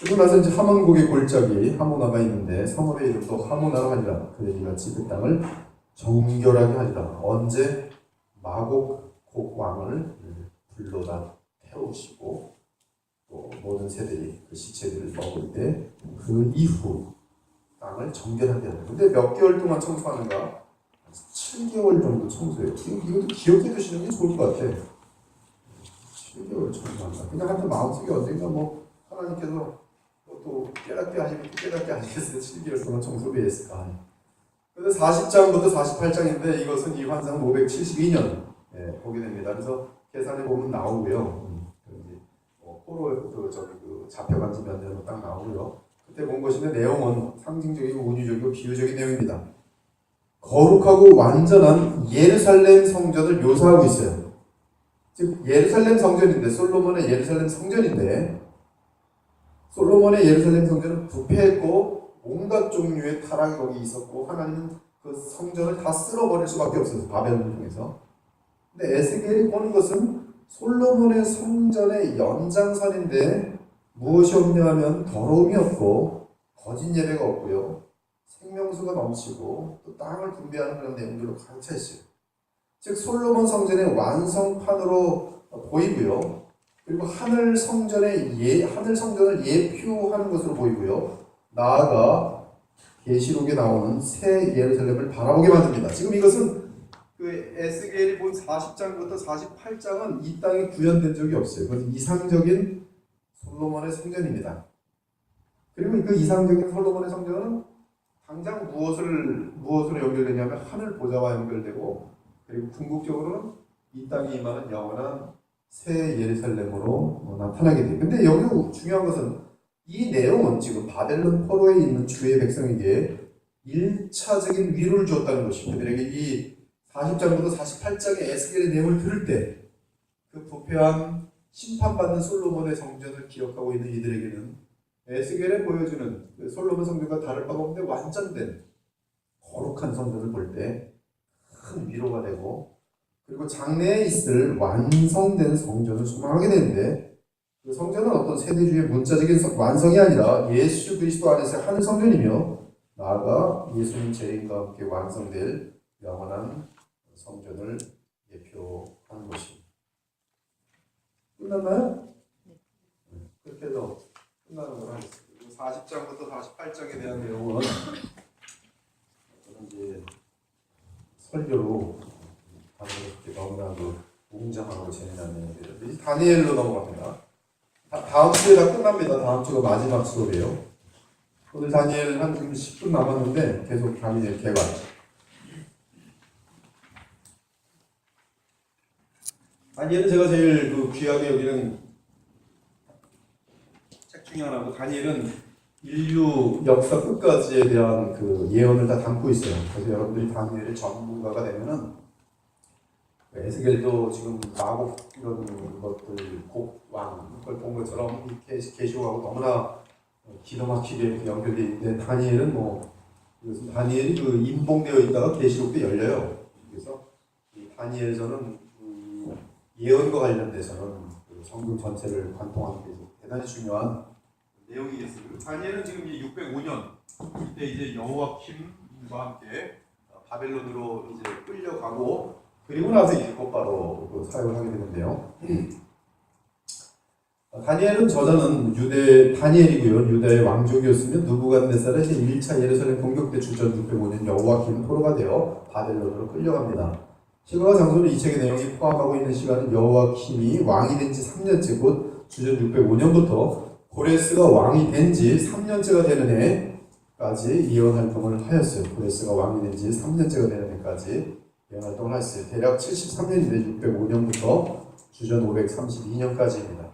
그리고 나서 이제 하몬곡의 골짜기 하모나가 있는데 사물의 이름도 하모나라 하니라. 그들이 같이 그 땅을 정결하게 하리라. 언제 마곡 왕을 불로다 태우시고 또 모든 새들이 그 시체들을 먹을 때 그 이후 땅을 정결하게 하는. 근데 몇 개월 동안 청소하는가? 7개월 정도 청소해요. 이것도 기억해 두시는 게 좋을 것 같아. 7개월 청소한다. 그냥 한테 마음속에 언젠가 하나님께서 또 깨닫게 하시고 또 깨닫게 하시겠어요. 7개월 동안 청소를 왜 했을까? 그래서 40장부터 48장인데 이것은 이 환상 572년 보게 됩니다. 그래서 계산해 보면 나오고요. 포로 잡혀간 지 몇 년으로 딱 나오고요. 그때 본 것인데 내용은 상징적이고 운유적이고 비유적인 내용입니다. 거룩하고 완전한 예루살렘 성전을 묘사하고 있어요. 즉 예루살렘 성전인데 솔로몬의 예루살렘 성전인데 솔로몬의 예루살렘 성전은 부패했고 온갖 종류의 타락이 거기 있었고 하나님은 그 성전을 다 쓸어버릴 수밖에 없어서 바벨론을 통해서. 근데 에스겔이 보는 것은 솔로몬의 성전의 연장선인데 무엇이 없냐 하면 더러움이 없고 거짓 예배가 없고요. 생명수가 넘치고 또 땅을 분배하는 그런 내용들로 가득 차 있어요. 즉 솔로몬 성전의 완성판으로 보이고요. 그리고 하늘 성전을 예표하는 것으로 보이고요. 나아가 계시록에 나오는 새 예루살렘을 바라보게 만듭니다. 지금 이것은 그 에스겔이 본 40장부터 48장은 이 땅에 구현된 적이 없어요. 그것은 이상적인 솔로몬의 성전입니다. 그리고 그 이상적인 솔로몬의 성전은 당장 무엇으로 연결되냐면 하늘 보좌와 연결되고 그리고 궁극적으로는 이 땅에 임하는 영원한 새 예루살렘으로 나타나게 돼요. 근데 여기 중요한 것은 이 내용은 지금 바벨론 포로에 있는 주의 백성에게 1차적인 위로를 주었다는 것입니다. 그들에게 이 40장부터 48장의 에스겔의 내용을 들을 때 그 부패한 심판받는 솔로몬의 성전을 기억하고 있는 이들에게는 에스겔에 보여주는 그 솔로몬 성전과 다를 바가 없는데 완전된 거룩한 성전을 볼 때 큰 위로가 되고 그리고 장래에 있을 완성된 성전을 소망하게 되는데 그 성전은 어떤 세대주의 문자적인 완성이 아니라 예수 그리스도 안에서 하늘 성전이며 나아가 예수님 재림과 함께 완성될 영원한 성전을 예표하는 것입니다. 끝났나요? 그렇게 해서 끝나는 걸 하겠습니다. 40장부터 48장에 대한 내용은 저는 이제 설교로 이렇게 너무나 웅장하고 재미난 내용들을 이제 다니엘로 넘어갑니다. 다음 주에 다 끝납니다. 다음 주가 마지막 수업이에요. 오늘 다니엘 한 지금 10분 남았는데 계속 다니엘 개관. 다니엘은 제가 제일 귀하게 여기는 책 중에 하나고 다니엘은 인류 역사 끝까지에 대한 그 예언을 다 담고 있어요. 그래서 여러분들이 다니엘의 전문가가 되면은 에스겔도 지금 마곡 이런 것들 곡왕 그걸 본 것처럼 계시록하고 너무나 기가 막히게 연결되어 있는데 다니엘은 이것은 다니엘이 그 임봉되어 있다가 계시록도 열려요. 그래서 이 다니엘서는 예언과 관련돼서는 그 성경 전체를 관통하는 데 대단히 중요한 내용이겠습니다. 다니엘은 지금 605년 이때 이제 여호와킴과 함께 바벨론으로 이제 끌려가고 그리고 나서 이제 곧바로 사역을 하게 되는데요. 다니엘은 저자는 다니엘이고요. 유다의 왕족이었으며 느부갓네살의 제1차 예루살렘 공격 때 주전 605년 여호와킴 포로가 되어 바벨론으로 끌려갑니다. 시간과 장소는 이 책의 내용이 포함하고 있는 시간은 여호와킴이 왕이 된 지 3년째 곧 주전 605년부터 고레스가 왕이 된 지 3년째가 되는 해까지 예언 활동을 하였어요. 고레스가 왕이 된 지 3년째가 되는 해까지 예언 활동을 하였어요. 대략 73년인데 605년부터 주전 532년까지입니다.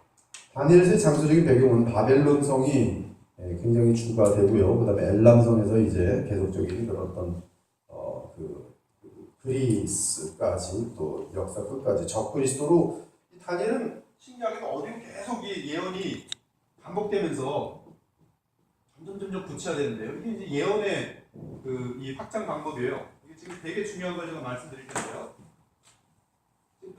다니엘의 장소적인 배경은 바벨론 성이 굉장히 주가 되고요. 그 다음에 엘람성에서 이제 계속적인 그런 어떤 그리스까지 또 역사 끝까지 적그리스도로 다니엘은 신기하게 어디로 계속 이 예언이 반복되면서 점점 구체화되는데요. 이게 이제 예언의 이 확장 방법이에요. 이게 지금 되게 중요한 걸 제가 말씀드릴 텐데요.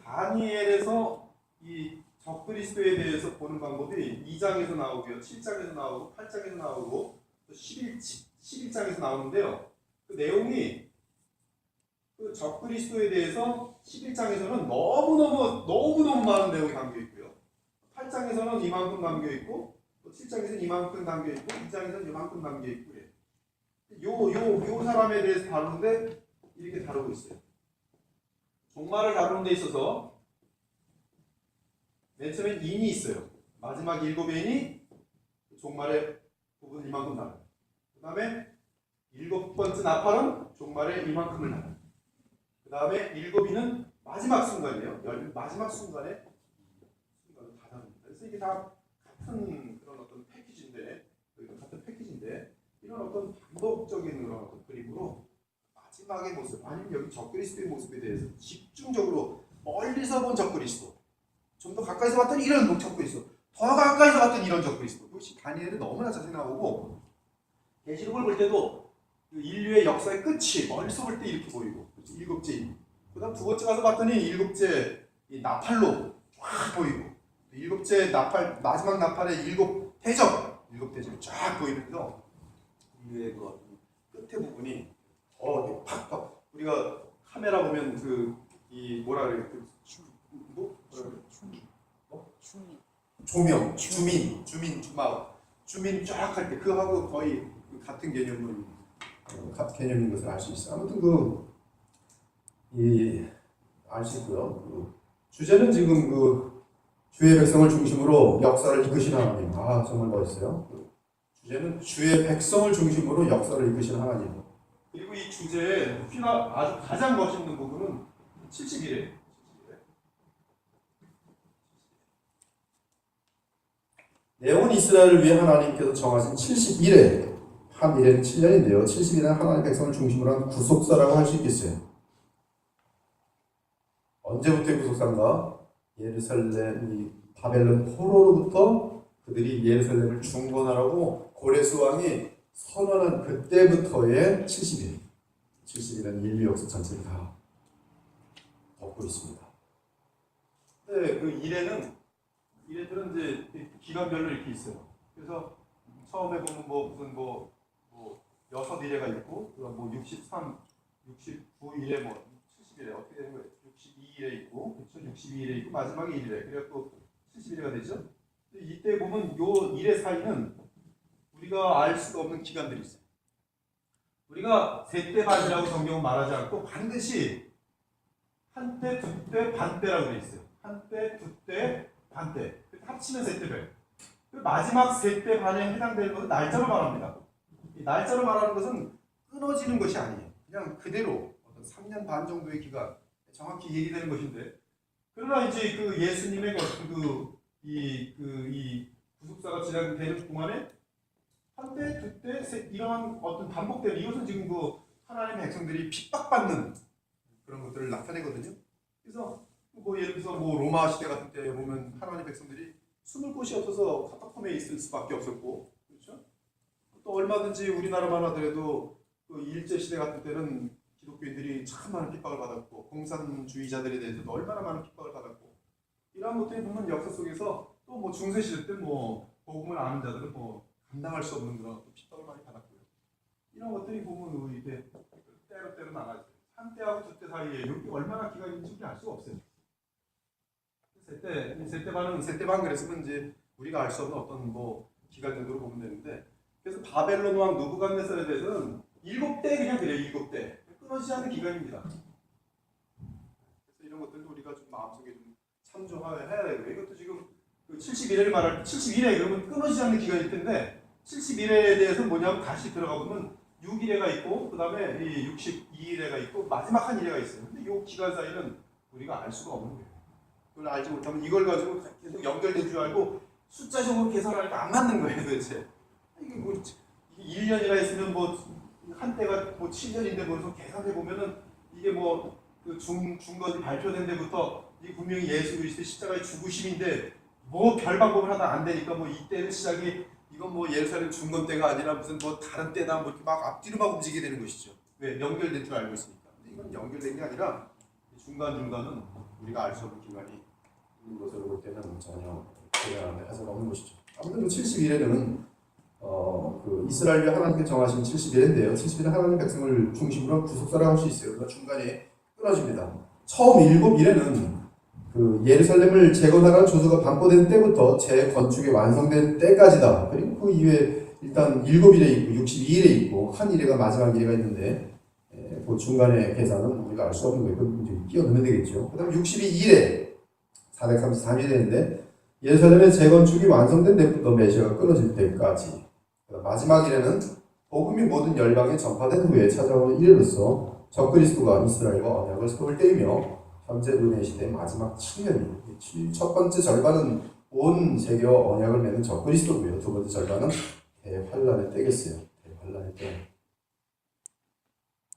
다니엘에서 이 적그리스도에 대해서 보는 방법이 2장에서 나오고요, 7장에서 나오고, 8장에서 나오고, 또 11장에서 나오는데요. 그 내용이 그 적그리스도에 대해서 11장에서는 너무너무 많은 내용이 담겨 있고요. 8장에서는 이만큼 담겨 있고, 또 7장에서는 이만큼 담겨 있고, 2장에서는 이만큼 담겨 있고 그래요. 요 사람에 대해서 다루는데 이렇게 다루고 있어요. 종말을 다루는 데 있어서 맨 처음엔 인이 있어요. 마지막 7인이 종말의 부분 이만큼 나눠요. 그 다음에 7번째 나팔은 종말의 이만큼을 나눠요. 그 다음에 7인은 마지막 순간이에요. 마지막 순간에 다 다릅니다. 그래서 이게 다 같은 그런 어떤 패키지인데 이런 어떤 반복적인 그런 어떤 그림으로 마지막의 모습 아니면 여기 적그리스도의 모습에 대해서 집중적으로 멀리서 본 적그리스도, 좀 더 가까이서 봤더니 이런 적그리스도, 더 가까이서 봤더니 이런 적그리스도. 이것이 다니엘은 너무나 자세히 나오고 계시록을 볼 때도 그 인류의 역사의 끝이 멀리서 볼 때 이렇게 보이고 일곱째 인. 그다음 두 번째 가서 봤더니 일곱째 이 나팔로 쫙 보이고 일곱째 나팔 마지막 나팔의 일곱 대접 쫙 보이면서 인류의 그 어떤 끝에 부분이 팍 우리가 카메라 보면 그 이 뭐라 그래 조명 주민 쫙 할 때 그하고 거의 같은 개념인 것을 알 수 있어요. 아무튼 알 수 있고요. 주제는 지금 주의 백성을 중심으로 역사를 이끄시는 하나님. 정말 멋있어요. 주제는 주의 백성을 중심으로 역사를 이끄시는 하나님. 그리고 이 주제의 아주 가장 멋있는 부분은 71회. 내온 이스라엘을 위해 하나님께서 정하신 71회. 한 1회는 7년인데요. 71회는 하나님의 백성을 중심으로 한 구속사라고 할 수 있겠어요. 언제부터의 구속사인가? 예루살렘, 바벨론 포로로부터 그들이 예루살렘을 중건하라고 고레스 왕이 선언한 그때부터의 70일. 70일은 인류 역사 전체를 다 덮고 있습니다. 근데 그 이래들은 이제 기간별로 이렇게 있어요. 그래서 처음에 보면 무슨 6일에가 있고, 뭐 63, 69일에 70일에 어떻게 되는 거예요? 62일에 있고, 그렇죠? 62일에 있고 마지막에 1일에. 그래서 또 70일에가 되죠. 이때 보면 요 일의 사이는 우리가 알 수가 없는 기간들이 있어요. 우리가 세때반이라고 성경은 말하지 않고 반드시 한때, 두때, 반때라고 되어 있어요. 한때, 두때, 반때. 합치면 세때반. 마지막 세때 반에 해당되는 것은 날짜로 말합니다. 이 날짜로 말하는 것은 끊어지는 것이 아니에요. 그냥 그대로 어떤 3년 반 정도의 기간 정확히 얘기되는 것인데, 그러나 이제 그 예수님의 어떤 이 구속사가 진행되는 동안에 한때, 두때, 이러한 어떤 반복되는 이것은 지금 하나님의 백성들이 핍박받는 그런 것들을 나타내거든요. 그래서 예를 들어서 로마 시대 같은 때 보면 하나님의 백성들이 숨을 곳이 없어서 카타콤에 있을 수밖에 없었고, 그렇죠? 또 얼마든지 우리나라만 하더라도 일제 시대 같은 때는 기독교인들이 참 많은 핍박을 받았고, 공산주의자들에 대해서도 얼마나 많은 핍박을 받았고, 이러한 것들이 보면 역사 속에서 또 중세 시대 때 복음을 아는 자들은 감당할 수 없는 그런 핍박을 많이 받았고요. 이런 것들이 보면 이게 때로 나가죠. 한때하고 두때 사이에 이게 얼마나 기간인지 알 수가 없어요. 세때반 그랬으면 이제 우리가 알 수 없는 어떤 기간 정도로 보면 되는데, 그래서 바벨론 왕 느부갓네살에 대해서는 7대 그냥 그래요. 7대 끊어지지 않는 기간입니다. 그래서 이런 것들도 우리가 좀 마음속에 좀 참조해야 되고요. 이것도 지금 71회를 말할 때 71회 그러면 끊어지지 않는 기간일 텐데, 71회에 대해서 뭐냐면 다시 들어가 보면 6일회가 있고 그 다음에 62일회가 있고 마지막 한 일회가 있어요. 근데 이 기간 사이는 우리가 알 수가 없는 거예요. 그걸 알지 못하면 이걸 가지고 계속 연결된 줄 알고 숫자적으로 계산하니까 안 맞는 거예요 도대체. 이게 1년이라 했으면 한때가 7년인데 벌써 계산해 보면은 이게 중건이 발표된 데부터 이 분명히 예수 그리스도의 십자가의 죽으심인데 별 방법을 하다 안 되니까 이때는 시작이 이건 예루살렘 중건 때가 아니라 무슨 다른 때다 이렇게 막 앞뒤로 막 움직이게 되는 것이죠. 왜? 연결된 줄 알고 있으니까. 근데 이건 연결된 게 아니라 중간은 우리가 알 수 없는 기간이 있는 것으로 볼 때는 전혀 대단한데 하자가 없는 것이죠. 아무튼 71회는 이스라엘이 하나님께 정하신 71회인데요. 71회는 하나님 백성을 중심으로 구속사라고 할 수 있어요. 그러나 중간에 끊어집니다. 처음 7일에는 예루살렘을 재건하라는 조서가 반포된 때부터 재건축이 완성된 때까지다. 그리고 그 이후에 일단 7일에 있고 62일에 있고 한 일회가 마지막 일회가 있는데, 그 중간의 계산은 우리가 알 수 없는 거예요. 그건 이제 끼워넣으면 되겠죠. 그 다음 62일에 433일인데 예루살렘의 재건축이 완성된 때부터 메시아가 끊어질 때까지, 마지막 일에는 복음이 모든 열방에 전파된 후에 찾아오는 일회로서 적그리스도가 이스라엘과 언약을 세울 때이며, 현재 은혜 시대의 마지막 7년이 첫 번째 절반은 온 세계와 언약을 맺는 적그리스도고요. 두 번째 절반은 대환란의 때겠어요. 대환란의 때.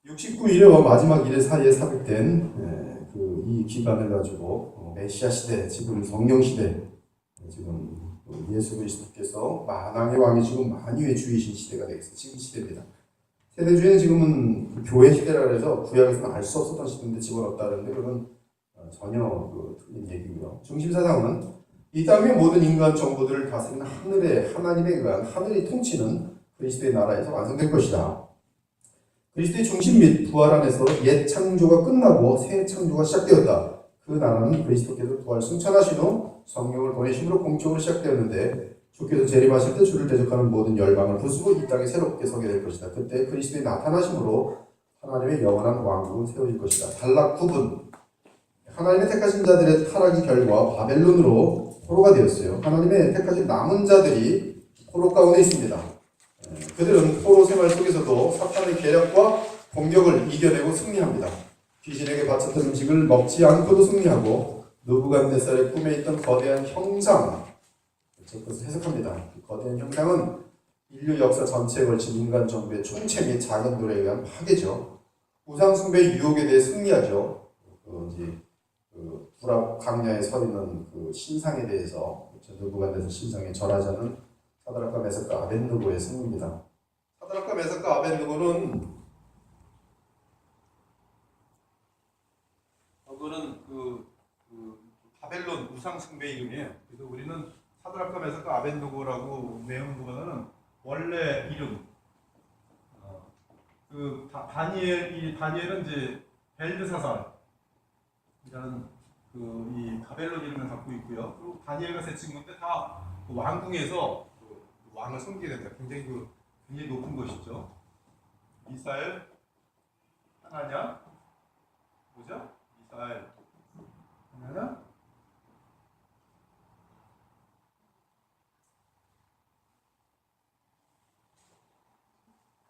69일에와 마지막 일의 사이에 삽입된 이 기간을 가지고 메시아 시대, 지금 성령 시대, 지금 예수 그리스도께서 만왕의 왕이시고 만유의 주이신 시대가 되겠습니다. 지금 시대입니다. 세대주의는 지금은 교회 시대라 해서 구약에서는 알 수 없었던 시대인데 집어넣었다는데 그건 전혀 틀린 얘기고요. 중심 사상은 이 땅의 모든 인간 정보들을 다스리는 하늘의 하나님에 의한 하늘이 통치는 그리스도의 나라에서 완성될 것이다. 그리스도의 중심 및 부활 안에서 옛 창조가 끝나고 새 창조가 시작되었다. 그 나라는 그리스도께서 부활 승천하신 후 성령을 보내심으로 공적으로 시작되었는데 주께서 재림하실 때 주를 대적하는 모든 열방을 부수고 이 땅에 새롭게 서게 될 것이다. 그때 그리스도의 나타나심으로 하나님의 영원한 왕국은 세워질 것이다. 단락 9분. 하나님의 택하신 자들의 타락의 결과 바벨론으로 포로가 되었어요. 하나님의 택하신 남은 자들이 포로 가운데 있습니다. 그들은 포로 생활 속에서도 사탄의 계략과 공격을 이겨내고 승리합니다. 귀신에게 바쳤던 음식을 먹지 않고도 승리하고 느부갓네살의 꿈에 있던 거대한 형상, 그것을 해석합니다. 거대한 형상은 인류 역사 전체에 걸친 인간 정부의 총체 및 작은 노래에 의한 파괴죠. 우상숭배의 유혹에 대해 승리하죠. 불합 강야에 서 있는 그 신상에 대해서 느부갓네살 신상에 절하지 않는 사드락과 메삭과 아벳느고의 승리입니다. 사드락과 메삭과 아벳느고는 그 바벨론 우상 숭배 이름이에요. 그래서 우리는 사드락과 메삭과 아벳느고라고 외우는 것보다는 원래 이름. 다니엘은 이제 벨드사살이라는 이 바벨론 이름을 갖고 있고요. 그리고 다니엘과 세 친구인데 다 왕궁에서 왕을 섬기게 됩니다. 굉장히 높은 것이죠. 미사엘, 하나냐, 뭐죠? 미사엘, 하나냐,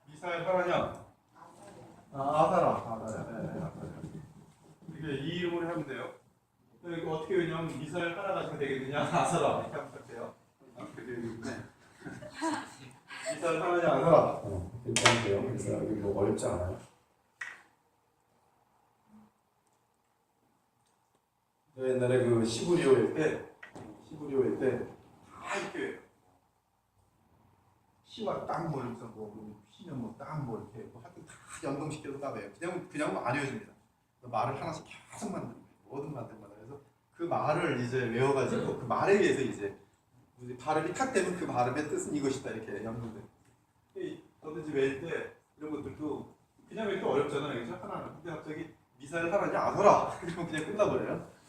미사엘, 하나냐, 아사라. 이게 이 이름으로 하면 돼요. 이거 어떻게 왜냐면 미사엘 하나 가지고 되겠느냐, 아사라 이렇게 하면 돼요. 미사엘 하나냐, 아사라. 이렇게 하면 돼요. 그래서 여기 뭐 어렵지 않아요. 옛날에 그 시부리오일 때 다 이렇게 시와 딱 모여서 시면 이렇게 하여튼 다 연동시켜서 따봐요. 그냥 안 외워집니다. 말을 하나씩 계속 만듭니다. 뭐든 만듭니다. 그래서 그 말을 이제 외워가지고 그 말에 의해서 이제 발음이 탁 되면 그 발음의 뜻은 이것이다 이렇게 연동돼. 저든지 외울 때 이런 것들도 그냥 외우기 어렵잖아요, 그렇죠? 하나. 근데 갑자기 미사일 하나냐 아서라 그러면 그냥 끝나버려요.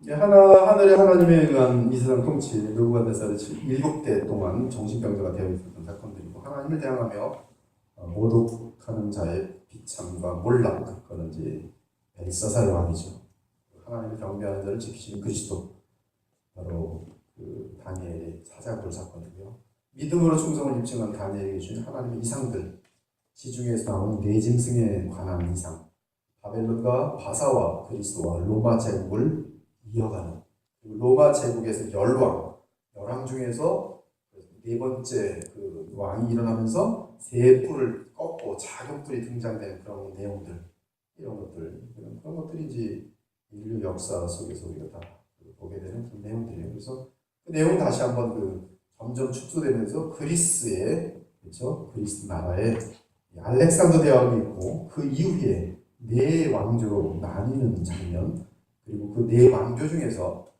하늘의 하나님에 의한 이 세상 통치, 느부갓네살의 7대 동안 정신병자가 되어 있었던 사건들이고 하나님을 대항하며 모독하는 자의 비참과 몰락, 그거는 이제 벨사살 왕이죠. 하나님을 경배하는 자를 지키시는 그리스도, 바로 그 다니엘의 사자굴 사건이고요. 믿음으로 충성을 입증한 다니엘에게 주신 하나님의 이상들, 지중해에서 나오는 내짐승에 관한 이상, 바벨론과 바사와 그리스도와 로마 제국을 이어가는, 그리고 로마 제국에서 열왕 중에서 네 번째 그 왕이 일어나면서 세 뿔을 꺾고 작은 뿔이 등장되는 그런 내용들, 이런 것들이 이제 인류 역사 속에서 우리가 다 보게 되는 그 내용들이에요. 그래서 그 내용 다시 한번 점점 축소되면서 그리스의, 그렇죠? 그리스 나라의 알렉산더 대왕이 있고 그 이후에 네 왕조로 나뉘는 장면, 그리고 그 네 왕조 중에서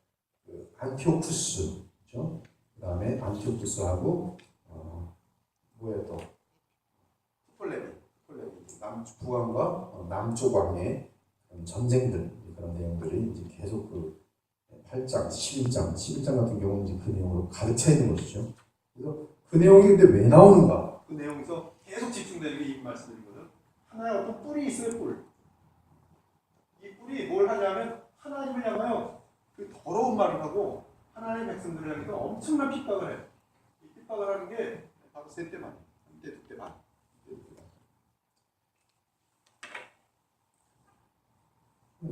그 안티오쿠스, 그렇죠? 그 다음에 안티오쿠스하고 뭐예요 또? 프톨레미 북왕과 남쪽 왕의 전쟁들, 그런 내용들이 이제 계속 그 8장, 11장 같은 경우는 이제 그 내용으로 가득 차 있는 것이죠. 그래서 그 내용이 근데 왜 나오는가? 그 내용에서 계속 집중되는 게 이 말씀드리거든. 하나의 어떤 뿔이 있어요, 뿔. 이 뿔이 뭘 하냐면 하나님을 향하여 그 더러운 말을 하고 하나님의 백성들을 향해서 엄청난 핍박을 해요. 이 핍박을 하는 게 바로 세 때만, 한 때, 두 때만.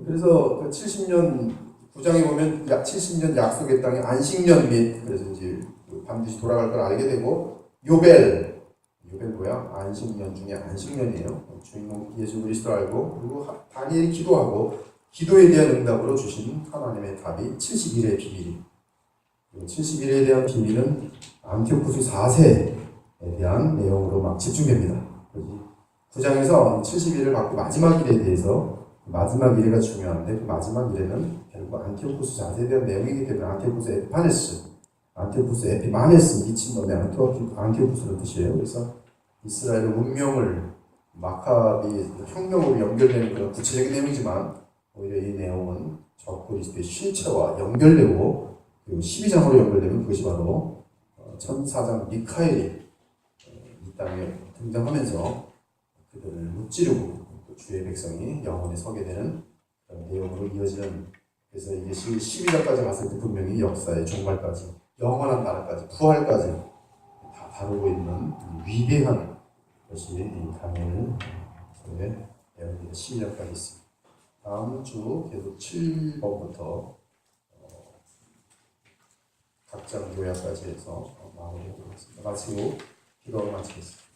그래서 그 70년 9장에 보면 70년 약속의 땅에 안식년 및, 그래서 이제 반드시 돌아갈 걸 알게 되고, 요벨 요벤 뭐야? 안식년 중에 안식년이에요. 주인공 예수 그리스도 알고 그리고 다니엘이 기도하고 기도에 대한 응답으로 주신 하나님의 답이 70일의 비밀이. 70일에 대한 비밀은 안티오쿠스 4세에 대한 내용으로 막 집중됩니다. 9장에서 70일을 받고 마지막 일에 대해서 마지막 일회가 중요한데 그 마지막 일회는 결국 안티오쿠스 4세에 대한 내용이기 때문에 안티오쿠스 에피파네스, 안티오쿠스 에피마네스 미친 놈의 안티오쿠스라는 뜻이에요. 그래서 이스라엘의 운명을 마카비 혁명으로 연결되는 그런 구체적인 내용이지만 오히려 이 내용은 적그리스도의 실체와 연결되고 그리고 12장으로 연결되면 그것이 바로 천사장 미카엘이 이 땅에 등장하면서 그들을 무찌르고 또 주의 백성이 영원히 서게 되는 그런 내용으로 이어지는, 그래서 이게 12장까지 갔을 때 분명히 역사의 종말까지 영원한 나라까지 부활까지 다 다루고 있는 위대한 것이 이 다니엘서의 내용이 12장까지 있습니다. 다음 주 계속 7번부터 각장 요약까지 해서 마무리하도록 하겠습니다. 마치고 기도를 마치겠습니다.